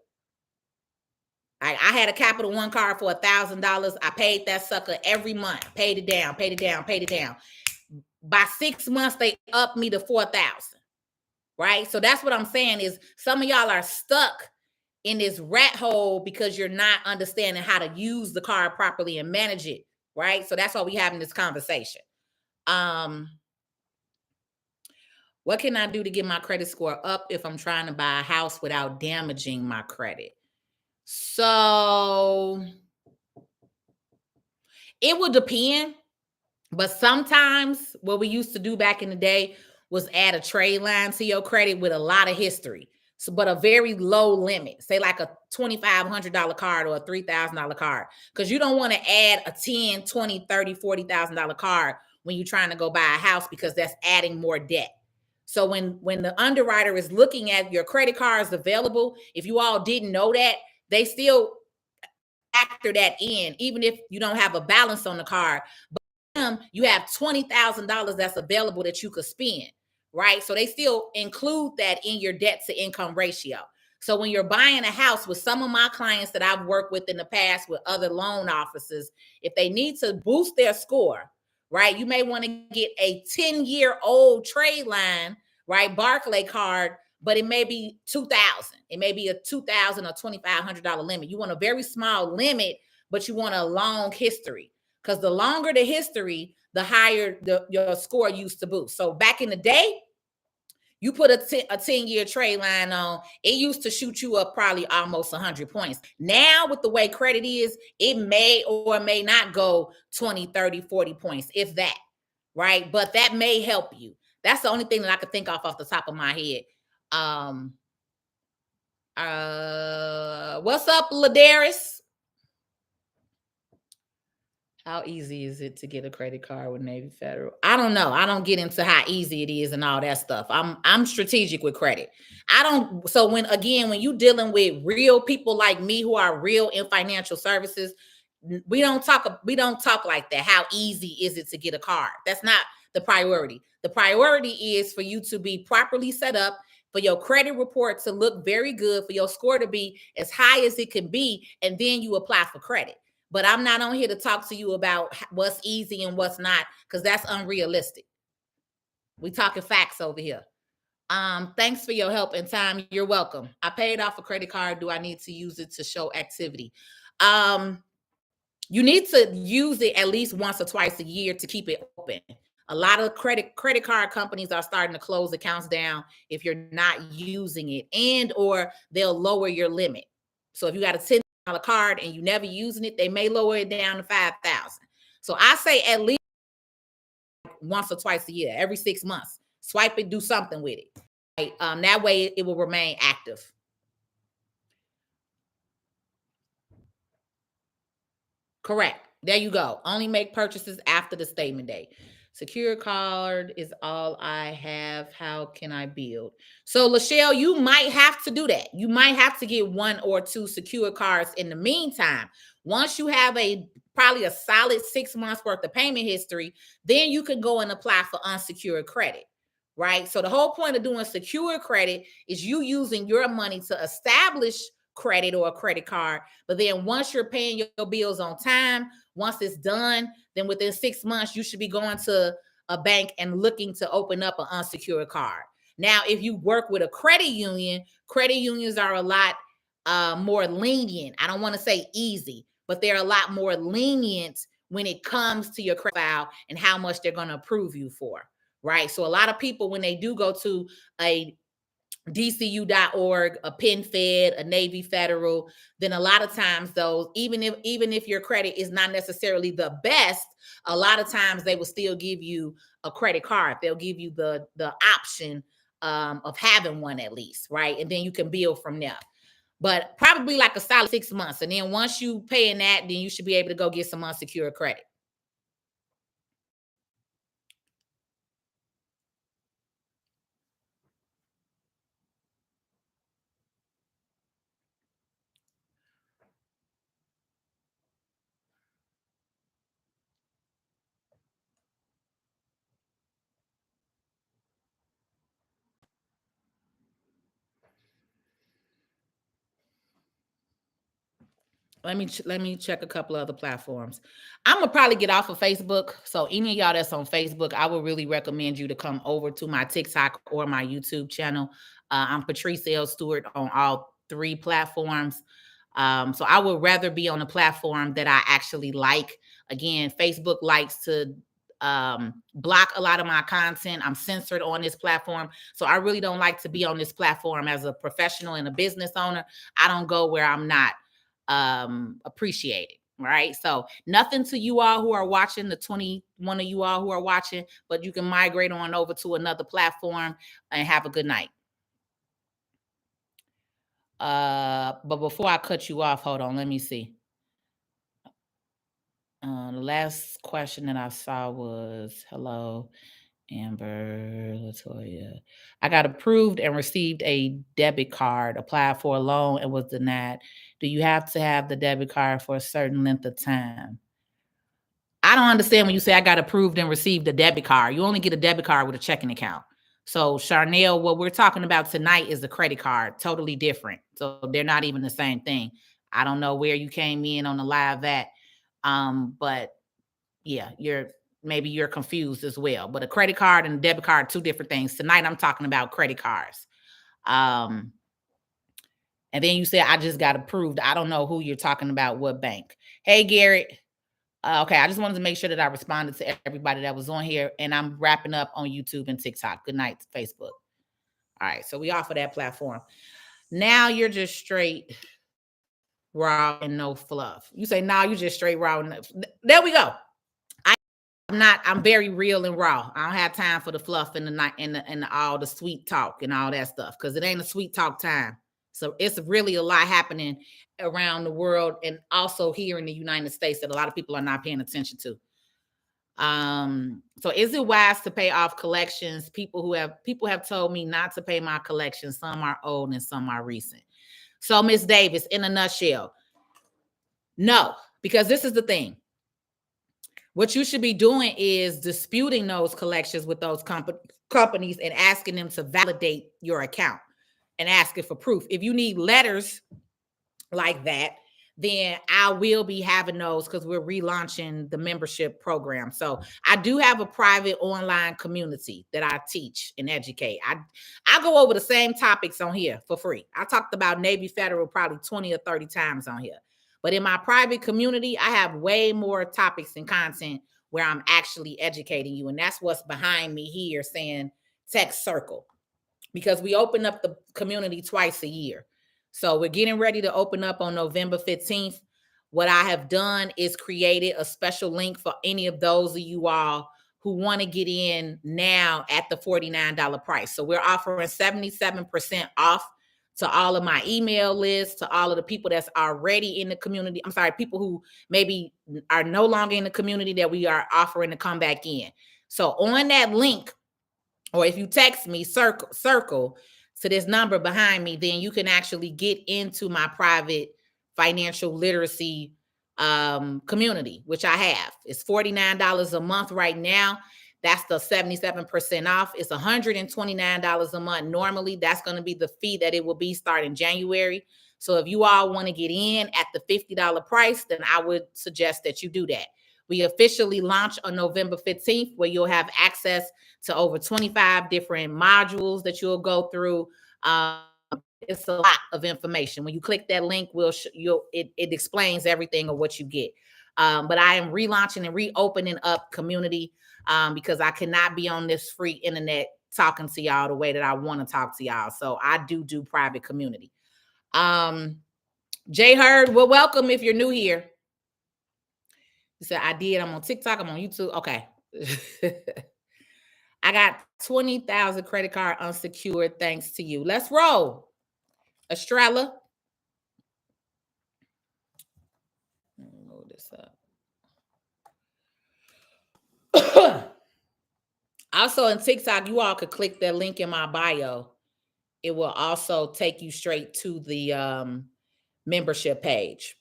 I had a Capital One card for $1,000. I paid that sucker every month. Paid it down. By 6 months, they upped me to $4,000. Right? So that's what I'm saying is some of y'all are stuck in this rat hole because you're not understanding how to use the card properly and manage it. Right? So that's why we're having this conversation. What can I do to get my credit score up if I'm trying to buy a house without damaging my credit? So it would depend, but sometimes what we used to do back in the day was add a trade line to your credit with a lot of history. So, but a very low limit, say like a $2,500 card or a $3,000 card, because you don't want to add a $10, $20, $30, $40,000 card when you're trying to go buy a house, because that's adding more debt. So when the underwriter is looking at your credit cards available, if you all didn't know that, they still factor that in, even if you don't have a balance on the card. But you have $20,000 that's available that you could spend, right? So they still include that in your debt to income ratio. So when you're buying a house, with some of my clients that I've worked with in the past with other loan officers, if they need to boost their score, right, you may want to get a 10-year-old trade line, right, Barclay card, but it may be $2,000. It may be a $2,000 or $2,500 limit. You want a very small limit, but you want a long history, because the longer the history, the higher your score used to boost. So back in the day, you put a 10-year trade line on, it used to shoot you up probably almost 100 points. Now, with the way credit is, it may or may not go 20, 30, 40 points, if that, right? But that may help you. That's the only thing that I could think off the top of my head. What's up, Ladaris? How easy is it to get a credit card with Navy Federal? I don't know. I don't get into how easy it is and all that stuff. I'm strategic with credit. So when you dealing with real people like me who are real in financial services, we don't talk like that. How easy is it to get a card? That's not the priority. The priority is for you to be properly set up, for your credit report to look very good, for your score to be as high as it can be, and then you apply for credit. But I'm not on here to talk to you about what's easy and what's not, because that's unrealistic. We talking facts over here. Thanks for your help and time. You're welcome. I paid off a credit card. Do I need to use it to show activity? You need to use it at least once or twice a year to keep it open. A lot of credit card companies are starting to close accounts down if you're not using it, and or they'll lower your limit. So if you got a $10 card and you never using it, they may lower it down to $5,000. So I say at least once or twice a year, every 6 months, swipe it, do something with it. Right? That way it will remain active. Correct. There you go. Only make purchases after the statement date. Secure card is all I have. How can I build? So, Lachelle, you might have to do that. You might have to get 1 or 2 secure cards in the meantime. Once you have probably a solid 6 months worth of payment history, then you can go and apply for unsecured credit, right? So the whole point of doing secure credit is you using your money to establish credit or a credit card. But then once you're paying your bills on time, once it's done, then within 6 months, you should be going to a bank and looking to open up an unsecured card. Now, if you work with a credit unions are a lot more lenient. I don't want to say easy, but they're a lot more lenient when it comes to your credit file and how much they're going to approve you for, right? So a lot of people, when they do go to a DCU.org, a PenFed, a Navy Federal, then a lot of times those, even if your credit is not necessarily the best, a lot of times they will still give you a credit card. They'll give you the option of having one at least, right? And then you can build from there. But probably like a solid 6 months. And then once you pay in that, then you should be able to go get some unsecured credit. Let me check a couple other platforms. I'm gonna probably get off of Facebook. So any of y'all that's on Facebook, I would really recommend you to come over to my TikTok or my YouTube channel. I'm Patrice L Stewart on all three platforms. So I would rather be on a platform that I actually like. Again, Facebook likes to block a lot of my content. I'm censored on this platform. So I really don't like to be on this platform as a professional and a business owner. I don't go where I'm not appreciated. Right. So nothing to you all who are watching, the 21 of you all who are watching, but you can migrate on over to another platform and have a good night. But before I cut you off, hold on, let me see. The last question that I saw was, hello, Amber, Latoya. I got approved and received a debit card, applied for a loan and was denied. Do you have to have the debit card for a certain length of time? I don't understand when you say I got approved and received a debit card. You only get a debit card with a checking account. So, Charnel, what we're talking about tonight is a credit card, totally different. So they're not even the same thing. I don't know where you came in on the live at, but yeah, you're confused as well. But a credit card and a debit card, two different things. Tonight, I'm talking about credit cards. And then you said I just got approved. I don't know who you're talking about, what bank. Hey, Garrett. Okay, I just wanted to make sure that I responded to everybody that was on here, and I'm wrapping up on YouTube and TikTok. Good night, Facebook. All right, so we offer that platform. Now you're just straight raw and no fluff. You say, now you just straight raw. There we go. I'm very real and raw. I don't have time for the fluff and the night and all the sweet talk and all that stuff because it ain't a sweet talk time. So it's really a lot happening around the world and also here in the United States that a lot of people are not paying attention to. So is it wise to pay off collections? People have told me not to pay my collections. Some are old and some are recent. So Miss Davis, in a nutshell, no, because this is the thing. What you should be doing is disputing those collections with those companies and asking them to validate your account and asking for proof. If you need letters like that, then I will be having those because we're relaunching the membership program. So I do have a private online community that I teach and educate. I go over the same topics on here for free. I talked about Navy Federal probably 20 or 30 times on here. But in my private community, I have way more topics and content where I'm actually educating you. And that's what's behind me here saying text circle, because we open up the community twice a year. So we're getting ready to open up on November 15th. What I have done is created a special link for any of those of you all who want to get in now at the $49 price. So we're offering 77% off to all of my email lists, to all of the people that's already in the community. I'm sorry, people who maybe are no longer in the community that we are offering to come back in. So on that link, or if you text me circle to this number behind me, then you can actually get into my private financial literacy community, which I have. It's $49 a month right now. That's the 77% off. It's $129 a month. Normally, that's going to be the fee that it will be starting January. So if you all want to get in at the $50 price, then I would suggest that you do that. We officially launch on November 15th, where you'll have access to over 25 different modules that you'll go through. It's a lot of information. When you click that link, it explains everything of what you get. But I am relaunching and reopening up community because I cannot be on this free internet talking to y'all the way that I want to talk to y'all. So I do private community. Jay Hurd, well, welcome if you're new here. You said I did. I'm on TikTok. I'm on YouTube. Okay. I got 20,000 credit card unsecured thanks to you. Let's roll. Estrella. Let me move this up. Also in TikTok, you all could click the link in my bio. It will also take you straight to the membership page.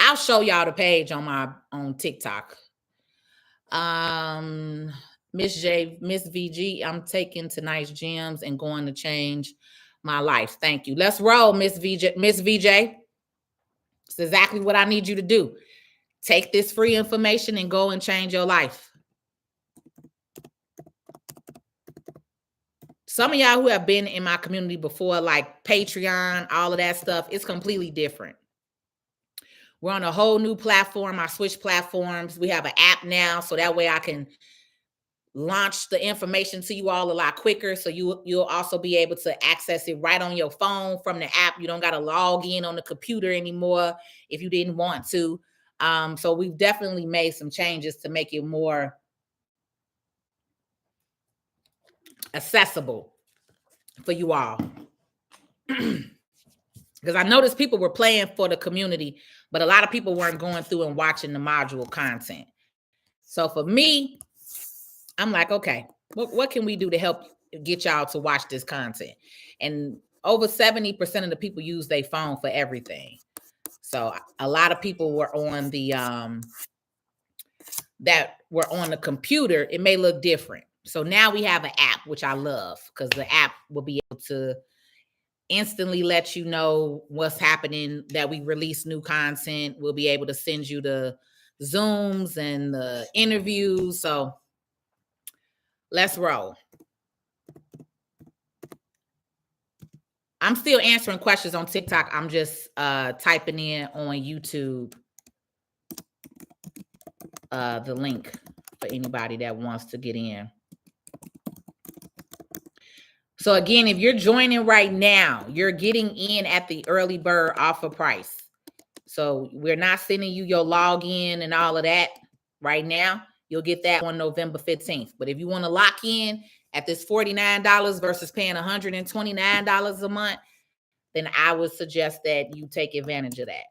I'll show y'all the page on TikTok. Miss VG, I'm taking tonight's gems and going to change my life. Thank you. Let's roll, Miss VJ. Miss VJ. It's exactly what I need you to do. Take this free information and go and change your life. Some of y'all who have been in my community before, like Patreon, all of that stuff, it's completely different. We're on a whole new platform. I switched platforms. We have an app now, so that way I can launch the information to you all a lot quicker. So you'll also be able to access it right on your phone from the app. You don't got to log in on the computer anymore if you didn't want to. So we've definitely made some changes to make it more accessible for you all. Because I noticed people were playing for the community, but a lot of people weren't going through and watching the module content. So for me, I'm like, okay, what can we do to help get y'all to watch this content? And over 70% of the people use their phone for everything. So a lot of people were on the computer. It may look different. So now we have an app, which I love, because the app will be able to instantly let you know what's happening, that we release new content. We'll be able to send you the Zooms and the interviews. So let's roll. I'm still answering questions on TikTok. I'm just typing in on YouTube the link for anybody that wants to get in. So again, if you're joining right now, you're getting in at the early bird offer price. So we're not sending you your login and all of that right now. You'll get that on November 15th. But if you want to lock in at this $49 versus paying $129 a month, then I would suggest that you take advantage of that.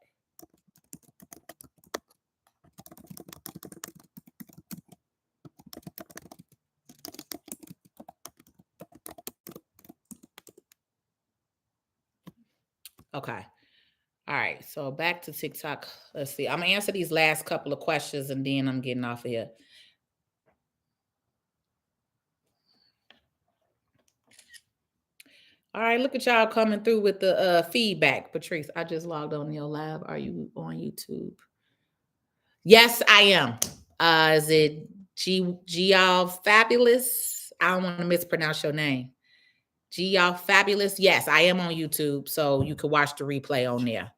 Okay. All right. So back to TikTok. Let's see. I'm going to answer these last couple of questions and then I'm getting off of here. All right. Look at y'all coming through with the feedback. Patrice, I just logged on your live. Are you on YouTube? Yes, I am. Is it G-Y'all Fabulous? I don't want to mispronounce your name. G-Y'all Fabulous? Yes, I am on YouTube, so you can watch the replay on there.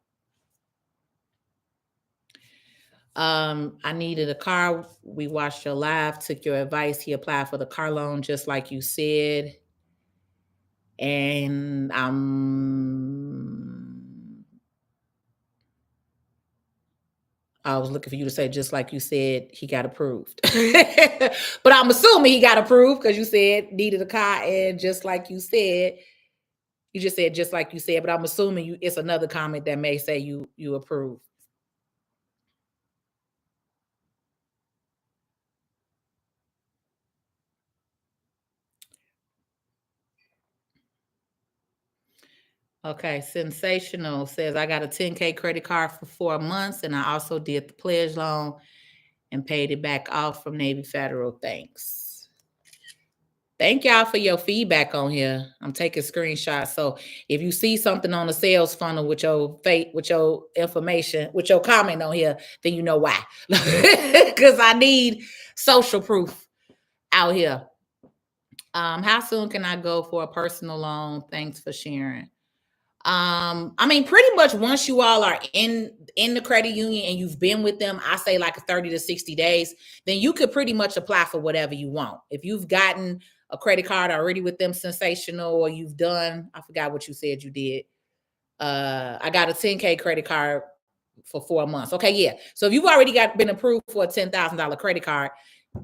I needed a car. We watched your live, took your advice. He applied for the car loan just like you said. And I was looking for you to say, just like you said, he got approved. But I'm assuming he got approved because you said needed a car, and just like you said, you just said just like you said, but I'm assuming it's another comment that may say you approve. Okay, Sensational says, I got a 10K credit card for 4 months, and I also did the pledge loan and paid it back off from Navy Federal. Thanks. Thank y'all for your feedback on here. I'm taking screenshots. So if you see something on the sales funnel with your with your information, with your comment on here, then you know why. Because I need social proof out here. How soon can I go for a personal loan? Thanks for sharing. I mean, pretty much once you all are in the credit union and you've been with them, I say like 30 to 60 days, then you could pretty much apply for whatever you want. If you've gotten a credit card already with them, sensational, or you've done, I forgot what you said you did. I got a 10K credit card for 4 months. Okay, yeah. So if you've already been approved for a $10,000 credit card,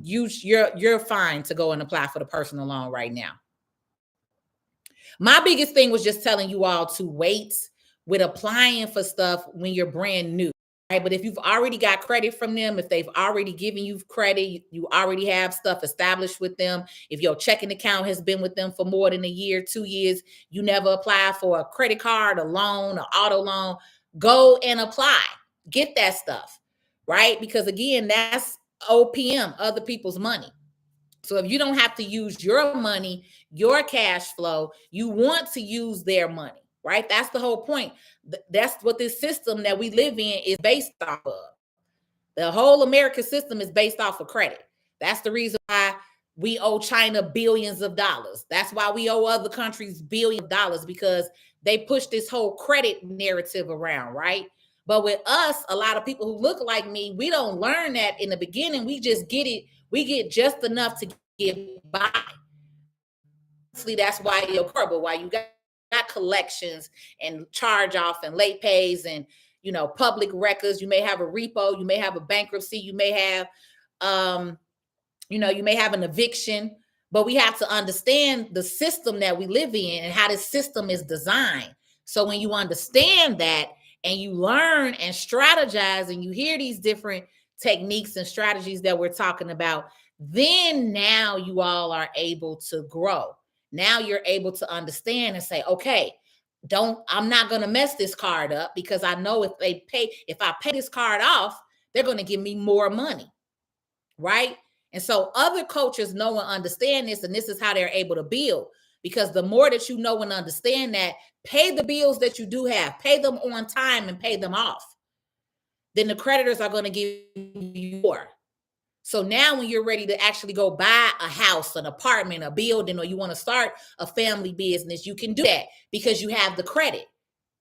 you're fine to go and apply for the personal loan right now. My biggest thing was just telling you all to wait with applying for stuff when you're brand new. Right? But if you've already got credit from them, if they've already given you credit, you already have stuff established with them. If your checking account has been with them for more than a year, 2 years, you never apply for a credit card, a loan, an auto loan, go and apply. Get that stuff, right? Because again, that's OPM, other people's money. So if you don't have to use your money, your cash flow, you want to use their money, right? That's the whole point. That's what this system that we live in is based off of. The whole American system is based off of credit. That's the reason why we owe China billions of dollars. That's why we owe other countries billions of dollars, because they push this whole credit narrative around, right? But with us, a lot of people who look like me, we don't learn that in the beginning. We just get it. We get just enough to get by. Honestly, that's why you're horrible. Why you got collections and charge off and late pays and public records. You may have a repo. You may have a bankruptcy. You may have you may have an eviction. But we have to understand the system that we live in and how this system is designed. So when you understand that and you learn and strategize and you hear these different techniques and strategies that we're talking about, then now you all are able to grow. Now you're able to understand and say, okay, I'm not going to mess this card up, because I know if I pay this card off, they're going to give me more money, right? And so other coaches know and understand this, and this is how they're able to build. Because the more that you know and understand that, pay the bills that you do have, pay them on time and pay them off, then the creditors are going to give you more. So now when you're ready to actually go buy a house, an apartment, a building, or you want to start a family business, you can do that because you have the credit,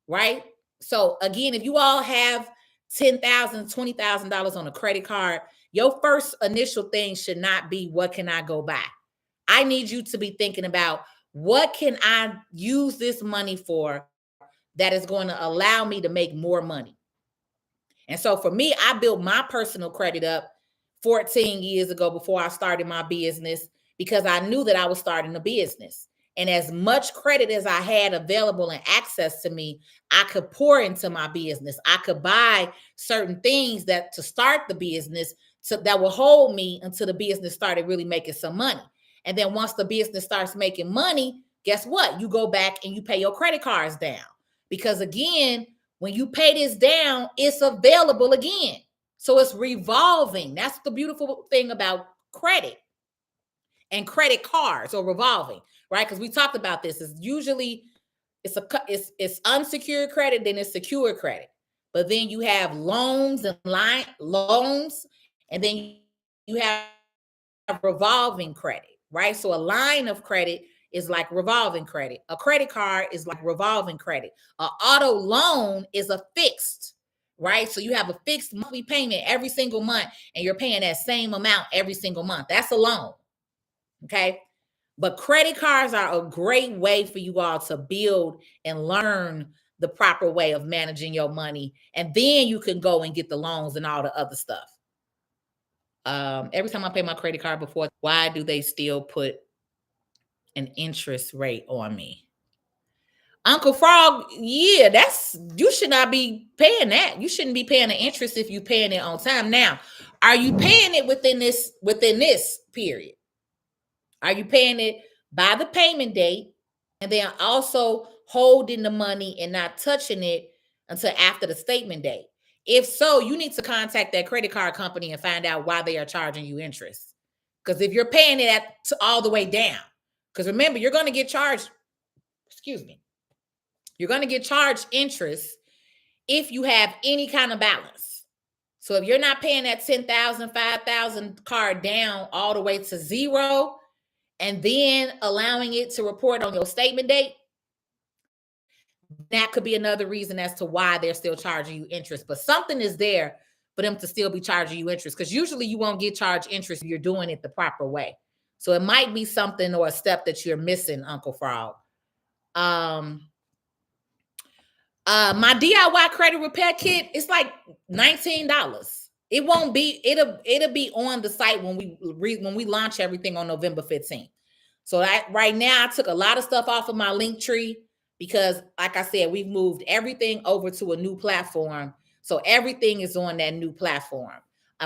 right? So again, if you all have $10,000, $20,000 on a credit card, your first initial thing should not be, what can I go buy? I need you to be thinking about, what can I use this money for that is going to allow me to make more money? And so for me, I built my personal credit up 14 years ago before I started my business, because I knew that I was starting a business. And as much credit as I had available and access to me, I could pour into my business. I could buy certain things that to start the business that will hold me until the business started really making some money. And then once the business starts making money, guess what? You go back and you pay your credit cards down. Because again, when you pay this down, it's available again. So it's revolving. That's the beautiful thing about credit and credit cards, or revolving, right? Because we talked about this. Is usually it's unsecured credit, then it's secure credit. But then you have loans and loans, and then you have revolving credit, right? So a line of credit is like revolving credit. A credit card is like revolving credit. An auto loan is a fixed, right? So you have a fixed monthly payment every single month, and you're paying that same amount every single month. That's a loan, okay? But credit cards are a great way for you all to build and learn the proper way of managing your money. And then you can go and get the loans and all the other stuff. Every time I pay my credit card before, why do they still put an interest rate on me? Uncle Frog, yeah, you should not be paying that. You shouldn't be paying the interest if you're paying it on time. Now, are you paying it within this period? Are you paying it by the payment date, and then also holding the money and not touching it until after the statement date? If so, you need to contact that credit card company and find out why they are charging you interest. Because if you're paying it all the way down, Because remember, you're going to get charged, you're going to get charged interest if you have any kind of balance. So if you're not paying that 10,000, 5,000 card down all the way to zero, and then allowing it to report on your statement date, that could be another reason as to why they're still charging you interest. But something is there for them to still be charging you interest, because usually you won't get charged interest if you're doing it the proper way. So it might be something or a step that you're missing, Uncle Frog. My DIY credit repair kit, it's like $19. It won't be, it'll be on the site when we launch everything on November 15th. So that right now I took a lot of stuff off of my link tree because, like I said, we've moved everything over to a new platform. So everything is on that new platform.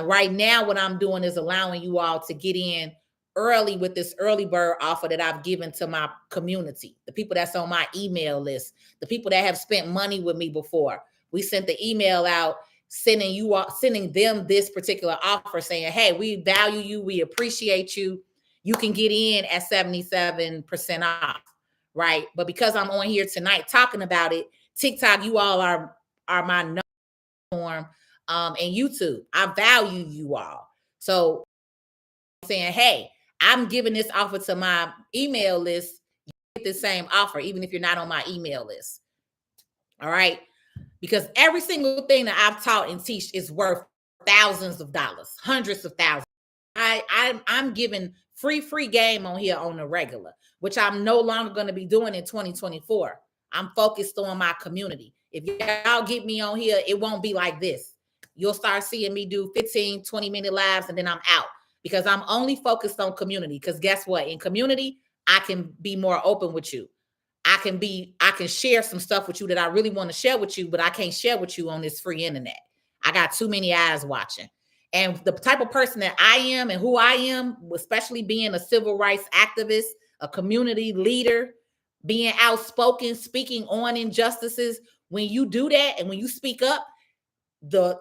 Right now, what I'm doing is allowing you all to get in early with this early bird offer that I've given to my community, the people that's on my email list, the people that have spent money with me before. We sent the email out sending them this particular offer saying, hey, we value you, we appreciate you. You can get in at 77% off, right? But because I'm on here tonight talking about it, TikTok, you all are my number one, and YouTube, I value you all. So I'm saying, hey, I'm giving this offer to my email list. You get the same offer, even if you're not on my email list. All right. Because every single thing that I've taught and teach is worth thousands of dollars, hundreds of thousands. I'm giving free game on here on the regular, which I'm no longer going to be doing in 2024. I'm focused on my community. If y'all get me on here, it won't be like this. You'll start seeing me do 15, 20-minute lives, and then I'm out, because I'm only focused on community. Because guess what? In community, I can be more open with you. I can share some stuff with you that I really want to share with you, but I can't share with you on this free internet. I got too many eyes watching. And the type of person that I am and who I am, especially being a civil rights activist, a community leader, being outspoken, speaking on injustices, when you do that and when you speak up,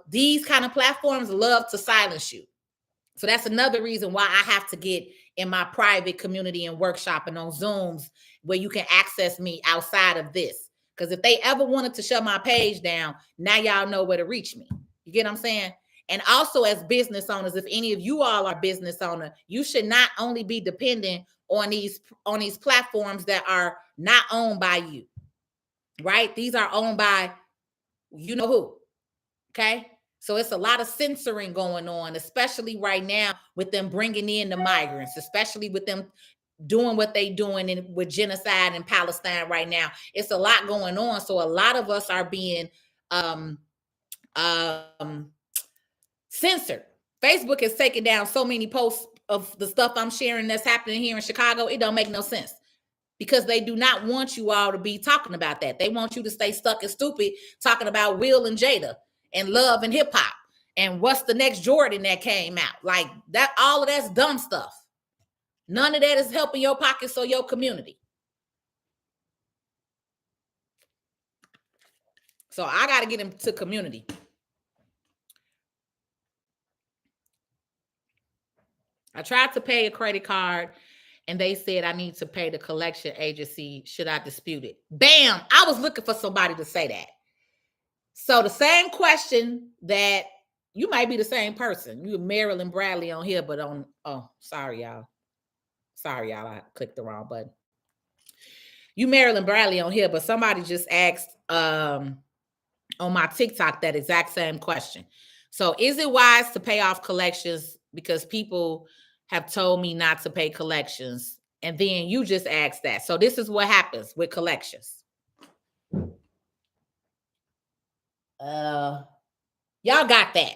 these kind of platforms love to silence you. So that's another reason why I have to get in my private community and workshop and on Zooms where you can access me outside of this. Because if they ever wanted to shut my page down, now y'all know where to reach me. You get what I'm saying? And also as business owners, if any of you all are business owner, you should not only be dependent on these platforms that are not owned by you, right? These are owned by you know who, okay? So it's a lot of censoring going on, especially right now with them bringing in the migrants, especially with them doing what they doing with genocide in Palestine right now. It's a lot going on. So a lot of us are being censored. Facebook has taken down so many posts of the stuff I'm sharing that's happening here in Chicago. It don't make no sense, because they do not want you all to be talking about that. They want you to stay stuck and stupid talking about Will and Jada and love and hip hop and what's the next Jordan that came out. Like that, all of that's dumb stuff. None of that is helping your pockets or your community. So I got to get into community. I tried to pay a credit card and they said I need to pay the collection agency. Should I dispute it? Bam! I was looking for somebody to say that. So the same question that you might be the same person. You Marilyn Bradley on here, but on, oh, sorry, y'all. Sorry, y'all. I clicked the wrong button. You Marilyn Bradley on here, but somebody just asked on my TikTok that exact same question. So is it wise to pay off collections because people have told me not to pay collections? And then you just asked that. So this is what happens with collections. Y'all got that.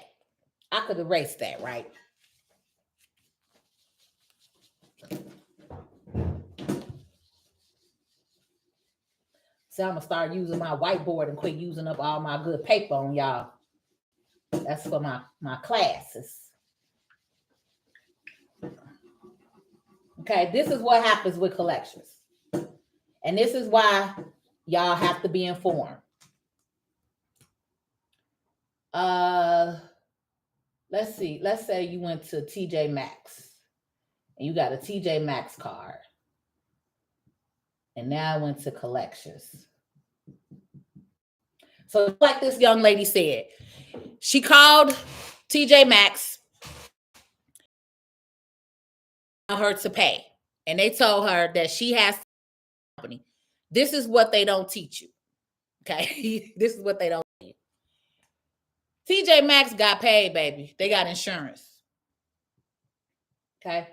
I could erase that, right? So I'm gonna start using my whiteboard and quit using up all my good paper on y'all. That's for my classes. Okay, this is what happens with collections. And this is why y'all have to be informed. Let's see. Let's say you went to TJ Maxx and you got a TJ Maxx card. And now I went to collections. So like this young lady said, she called TJ Maxx her to pay. And they told her that she has company. This is what they don't teach you. Okay. This is what they don't teach you. TJ Maxx got paid, baby. They got insurance. Okay.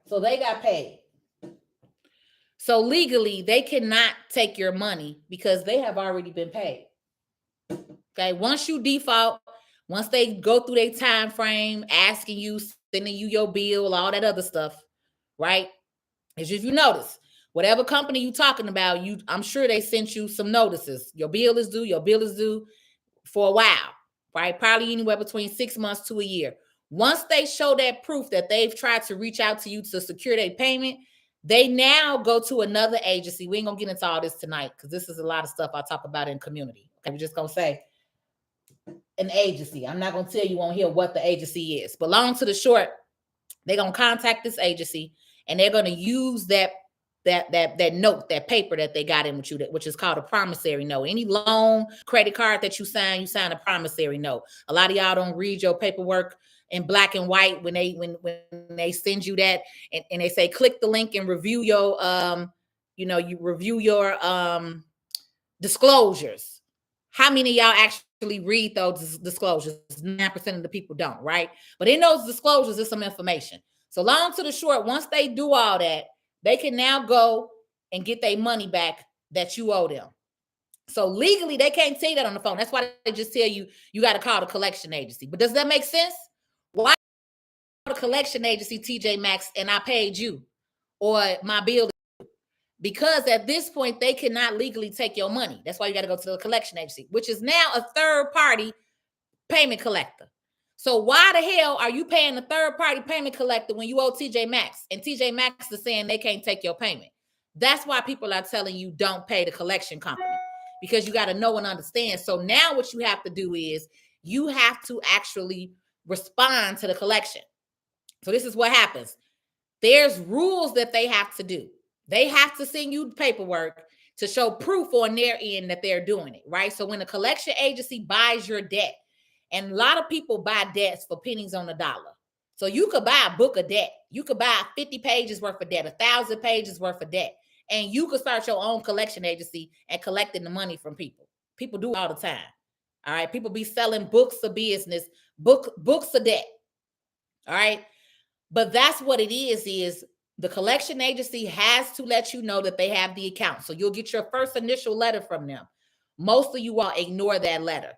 So they got paid. So legally, they cannot take your money because they have already been paid. Okay. Once you default, once they go through their time frame, asking you, sending you your bill, all that other stuff, right? As if you notice, whatever company you talking about, I'm sure they sent you some notices. Your bill is due for a while, right? Probably anywhere between 6 months to a year. Once they show that proof that they've tried to reach out to you to secure their payment, they now go to another agency. We ain't gonna get into all this tonight because this is a lot of stuff I talk about in community. Okay, we're just gonna say an agency. I'm not gonna tell you on here what the agency is, but long to the short, they're gonna contact this agency and they're gonna use that note, that paper that they got in with you, which is called a promissory note. Any loan, credit card that you sign a promissory note. A lot of y'all don't read your paperwork in black and white when they send you that and they say click the link and review your you review your disclosures. How many of y'all actually read those disclosures? 9% of the people don't, right? But in those disclosures, there's some information. So long to the short, once they do all that, they can now go and get their money back that you owe them. So legally, they can't say that on the phone. That's why they just tell you, you got to call the collection agency. But does that make sense? Why call the collection agency, TJ Maxx, and I paid you? Or my bill? Because at this point, they cannot legally take your money. That's why you got to go to the collection agency, which is now a third-party payment collector. So why the hell are you paying a third-party payment collector when you owe TJ Maxx? And TJ Maxx is saying they can't take your payment. That's why people are telling you don't pay the collection company, because you got to know and understand. So now what you have to do is you have to actually respond to the collection. So this is what happens. There's rules that they have to do. They have to send you paperwork to show proof on their end that they're doing it, right? So when a collection agency buys your debt, and a lot of people buy debts for pennies on the dollar. So you could buy a book of debt. You could buy 50 pages worth of debt, 1,000 pages worth of debt, and you could start your own collection agency and collecting the money from people. People do it all the time. All right. People be selling books of business, books of debt. All right. But that's what it is the collection agency has to let you know that they have the account. So you'll get your first initial letter from them. Most of you all ignore that letter,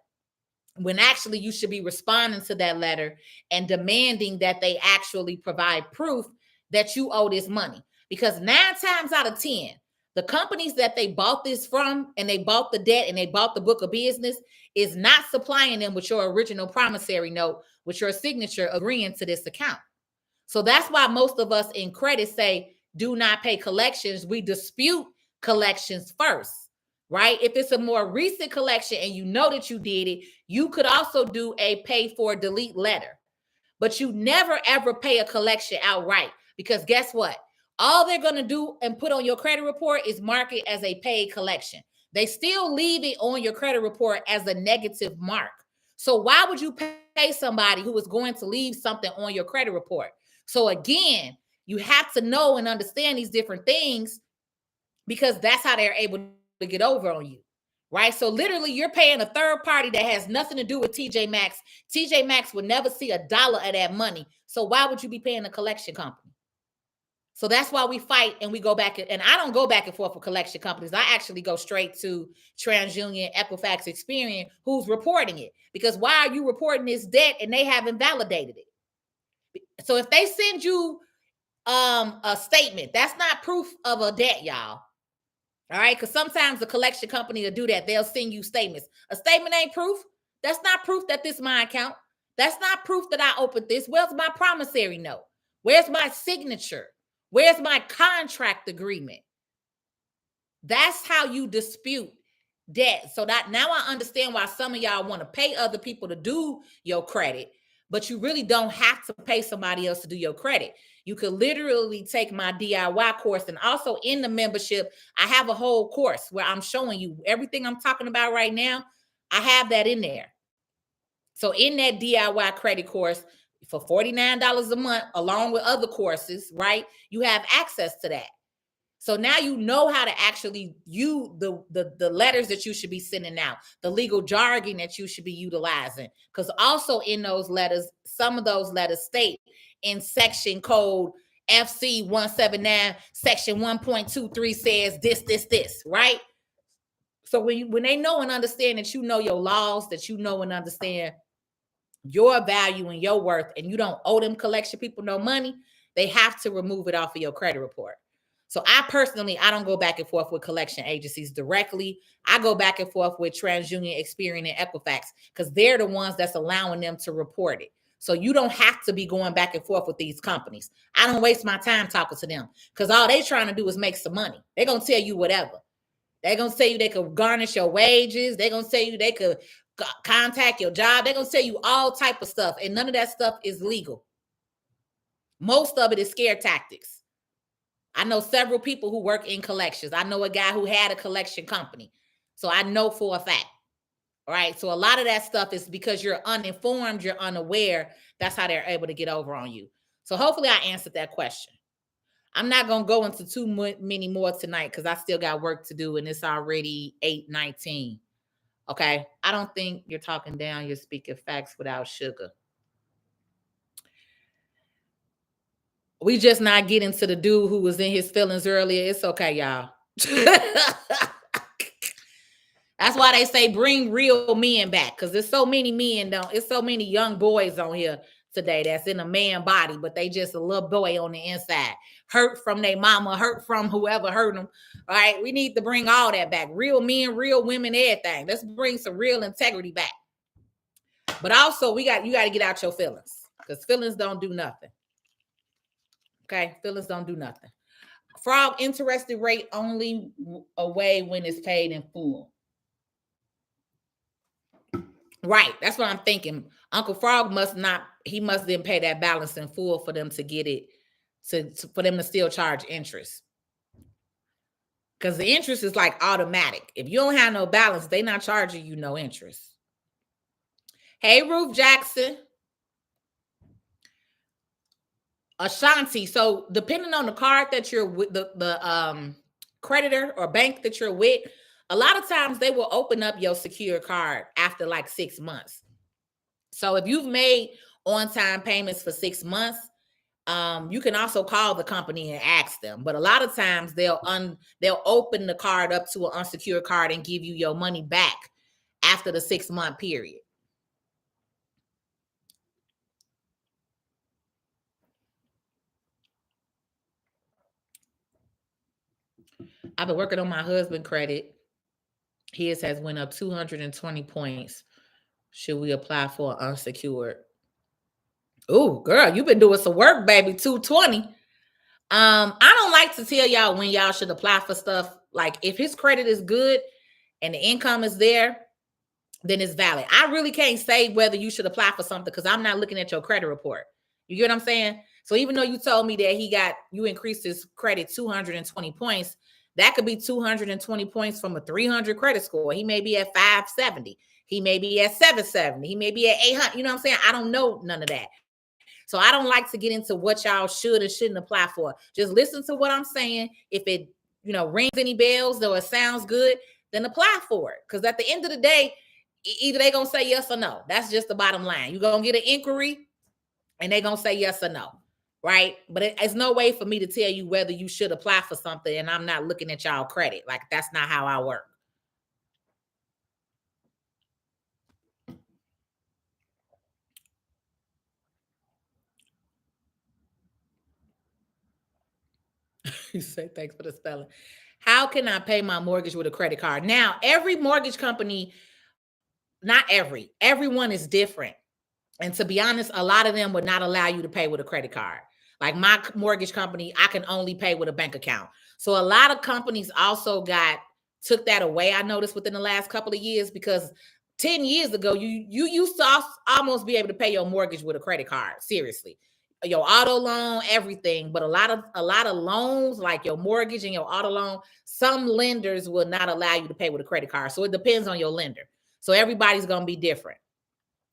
when actually you should be responding to that letter and demanding that they actually provide proof that you owe this money. Because 9 times out of 10, the companies that they bought this from and they bought the debt and they bought the book of business is not supplying them with your original promissory note, with your signature agreeing to this account. So that's why most of us in credit say, do not pay collections. We dispute collections first, right? If it's a more recent collection and you know that you did it, you could also do a pay for delete letter. But you never ever pay a collection outright, because guess what? All they're going to do and put on your credit report is mark it as a paid collection. They still leave it on your credit report as a negative mark. So why would you pay somebody who is going to leave something on your credit report? So again, you have to know and understand these different things, because that's how they're able to get over on you, right? So literally you're paying a third party that has nothing to do with TJ Maxx. TJ Maxx would never see $1 of that money. So why would you be paying a collection company? So that's why we fight and we go back. And I don't go back and forth with collection companies. I actually go straight to TransUnion, Equifax, Experian, who's reporting it. Because why are you reporting this debt and they haven't validated it? So if they send you a statement, that's not proof of a debt, y'all. All right, because sometimes the collection company will do that. They'll send you statements. A statement ain't proof. That's not proof that this is my account. That's not proof that I opened this. Where's my promissory note? Where's my signature? Where's my contract agreement? That's how you dispute debt. So that now I understand why some of y'all want to pay other people to do your credit. but you really don't have to pay somebody else to do your credit. You could literally take my DIY course, and also in the membership, I have a whole course where I'm showing you everything I'm talking about right now. I have that in there. So in that DIY credit course for $49 a month, along with other courses, right? You have access to that. So now you know how to actually use the letters that you should be sending out, the legal jargon that you should be utilizing. Because also in those letters, some of those letters state in section code FC 179, section 1.23 says this, right? So when they know and understand that you know your laws, that you know and understand your value and your worth, and you don't owe them collection people no money, they have to remove it off of your credit report. So I don't go back and forth with collection agencies directly. I go back and forth with TransUnion, Experian, and Equifax, because they're the ones that's allowing them to report it. So you don't have to be going back and forth with these companies. I don't waste my time talking to them, because all they trying to do is make some money. They're going to tell you whatever. They're going to tell you they could garnish your wages. They're going to tell you they could contact your job. They're going to tell you all type of stuff, and none of that stuff is legal. Most of it is scare tactics. I know several people who work in collections. I know a guy who had a collection company. So I know for a fact. All right. So a lot of that stuff is because you're uninformed, you're unaware. That's how they're able to get over on you. So hopefully I answered that question. I'm not going to go into too many more tonight, because I still got work to do, and it's already 8:19. Okay. I don't think you're talking down. You're speaking facts without sugar. We just not getting to the dude who was in his feelings earlier. It's okay, y'all. That's why they say bring real men back, because there's so many men, it's so many young boys on here today that's in a man body, but they just a little boy on the inside, hurt from their mama, hurt from whoever hurt them. All right, we need to bring all that back. Real men, real women, everything. Let's bring some real integrity back. But also, you got to get out your feelings, because feelings don't do nothing. Okay, feelings don't do nothing. Frog interested rate only away when it's paid in full. Right, that's what I'm thinking. Uncle Frog must then pay that balance in full for them to get it, for them to still charge interest. Because the interest is like automatic. If you don't have no balance, they not charging you no interest. Hey, Ruth Jackson. Ashanti. So depending on the card that you're with, the creditor or bank that you're with, a lot of times they will open up your secure card after like 6 months. So if you've made on-time payments for 6 months, you can also call the company and ask them. But a lot of times they'll open the card up to an unsecured card and give you your money back after the 6-month period. I've been working on my husband credit. His has went up 220 points. Should we apply for unsecured? Oh, girl, you've been doing some work, baby. 220. I don't like to tell y'all when y'all should apply for stuff. Like if his credit is good and the income is there, then it's valid. I really can't say whether you should apply for something, because I'm not looking at your credit report. You get what I'm saying? So even though you told me that you increased his credit 220 points, that could be 220 points from a 300 credit score. He may be at 570. He may be at 770. He may be at 800. You know what I'm saying? I don't know none of that. So I don't like to get into what y'all should and shouldn't apply for. Just listen to what I'm saying. If it, rings any bells or it sounds good, then apply for it. Because at the end of the day, either they're going to say yes or no. That's just the bottom line. You're going to get an inquiry and they're going to say yes or no. Right? But it's no way for me to tell you whether you should apply for something and I'm not looking at y'all credit. Like, that's not how I work. You say thanks for the spelling. How can I pay my mortgage with a credit card? Now, every mortgage company, not everyone is different. And to be honest, a lot of them would not allow you to pay with a credit card. Like my mortgage company, I can only pay with a bank account. So a lot of companies also took that away, I noticed, within the last couple of years, because 10 years ago, you used to almost be able to pay your mortgage with a credit card. Seriously. Your auto loan, everything. But a lot of loans, like your mortgage and your auto loan, some lenders will not allow you to pay with a credit card. So it depends on your lender. So everybody's going to be different.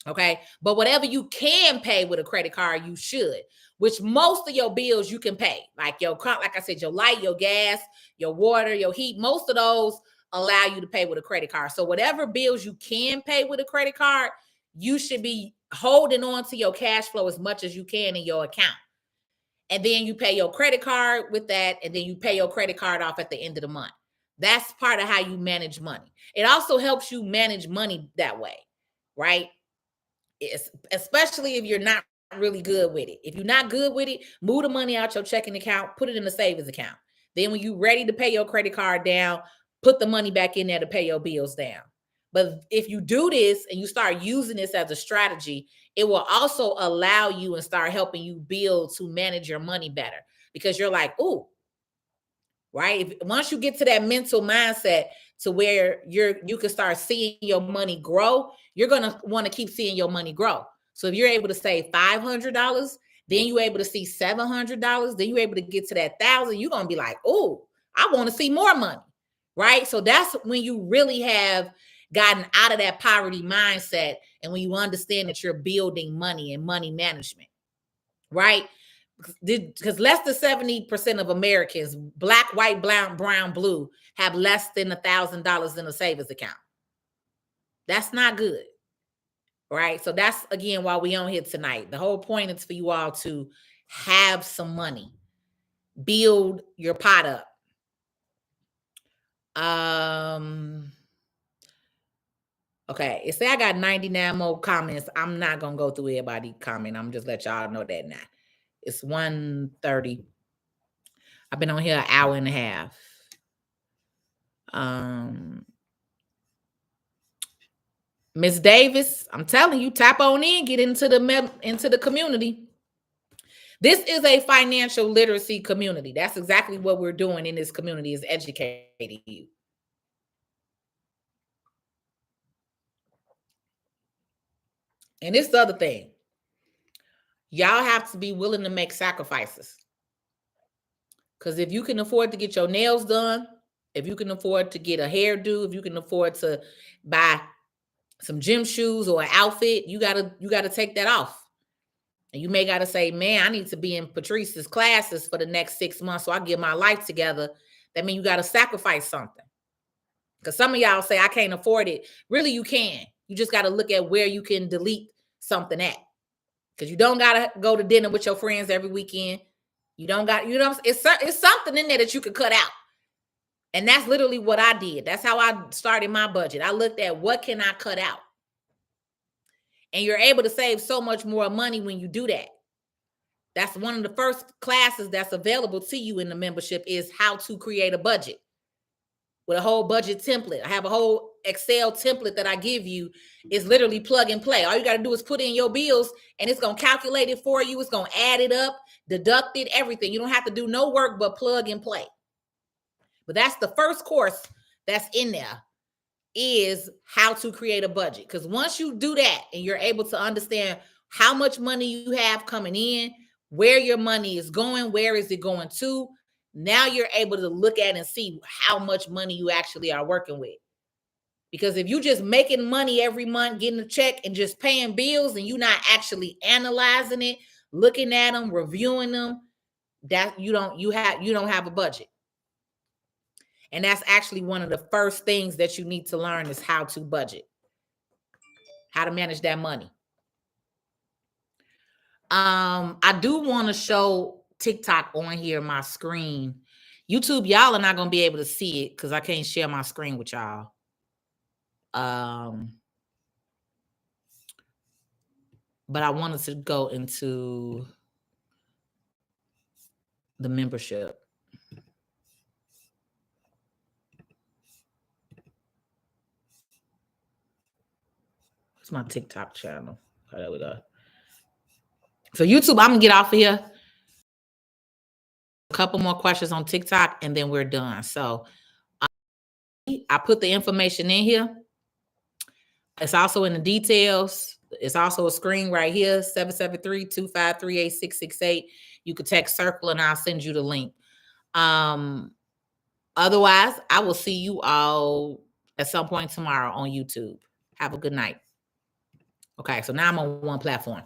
Okay. But whatever you can pay with a credit card, you should, which most of your bills you can pay. Like like I said, your light, your gas, your water, your heat, most of those allow you to pay with a credit card. So whatever bills you can pay with a credit card, you should be holding on to your cash flow as much as you can in your account. And then you pay your credit card with that, and then you pay your credit card off at the end of the month. That's part of how you manage money. It also helps you manage money that way, right? Especially if you're not really good with it. If you're not good with it, move the money out your checking account, put it in a savings account. Then when you're ready to pay your credit card down, put the money back in there to pay your bills down. But if you do this and you start using this as a strategy, it will also allow you and start helping you build to manage your money better, because you're like, ooh, right? Once you get to that mental mindset to where you can start seeing your money grow, you're going to want to keep seeing your money grow. So if you're able to save $500, then you're able to see $700, then you're able to get to that 1,000, you're going to be like, oh, I want to see more money, right? So that's when you really have gotten out of that poverty mindset, and when you understand that you're building money and money management, right? Because less than 70% of Americans, black, white, brown, blue, have less than $1,000 in a savings account. That's not good, right? So that's, again, why we on here tonight. The whole point is for you all to have some money, build your pot up. Okay, it say I got 99 more comments. I'm not gonna go through everybody's comment. I'm just let y'all know that now. It's 1:30. I've been on here an hour and a half. Miss Davis, I'm telling you, tap on in, get into the community. This is a financial literacy community. That's exactly what we're doing in this community, is educating you. And this is the other thing. Y'all have to be willing to make sacrifices. Because if you can afford to get your nails done, if you can afford to get a hairdo, if you can afford to buy some gym shoes or an outfit, you gotta take that off. And you may gotta say, man, I need to be in Patrice's classes for the next 6 months so I get my life together. That means you gotta sacrifice something. Because some of y'all say, I can't afford it. Really, you can. You just gotta look at where you can delete something at. Because you don't gotta go to dinner with your friends every weekend. You don't got, it's something in there that you could cut out. And that's literally what I did. That's how I started my budget. I looked at what can I cut out. And you're able to save so much more money when you do that. That's one of the first classes that's available to you in the membership, is how to create a budget with a whole budget template. I have a whole Excel template that I give you. It's literally plug and play. All you got to do is put in your bills and it's going to calculate it for you. It's going to add it up, deduct it, everything. You don't have to do no work but plug and play. But that's the first course that's in there, is how to create a budget. Because once you do that and you're able to understand how much money you have coming in, where your money is going, where is it going to, now you're able to look at and see how much money you actually are working with. Because if you're just making money every month, getting a check and just paying bills, and you're not actually analyzing it, looking at them, reviewing them, that you don't have a budget. And that's actually one of the first things that you need to learn, is how to budget, how to manage that money. I do want to show TikTok on here, my screen. YouTube, y'all are not going to be able to see it because I can't share my screen with y'all. But I wanted to go into the membership. It's my TikTok channel. Oh, there we go. So YouTube, I'm gonna get off of here. A couple more questions on TikTok and then we're done. So I put the information in here. It's also in the details. It's also a screen right here, 773-253-8668. You could text Circle and I'll send you the link. Otherwise, I will see you all at some point tomorrow on YouTube. Have a good night. Okay, so now I'm on one platform.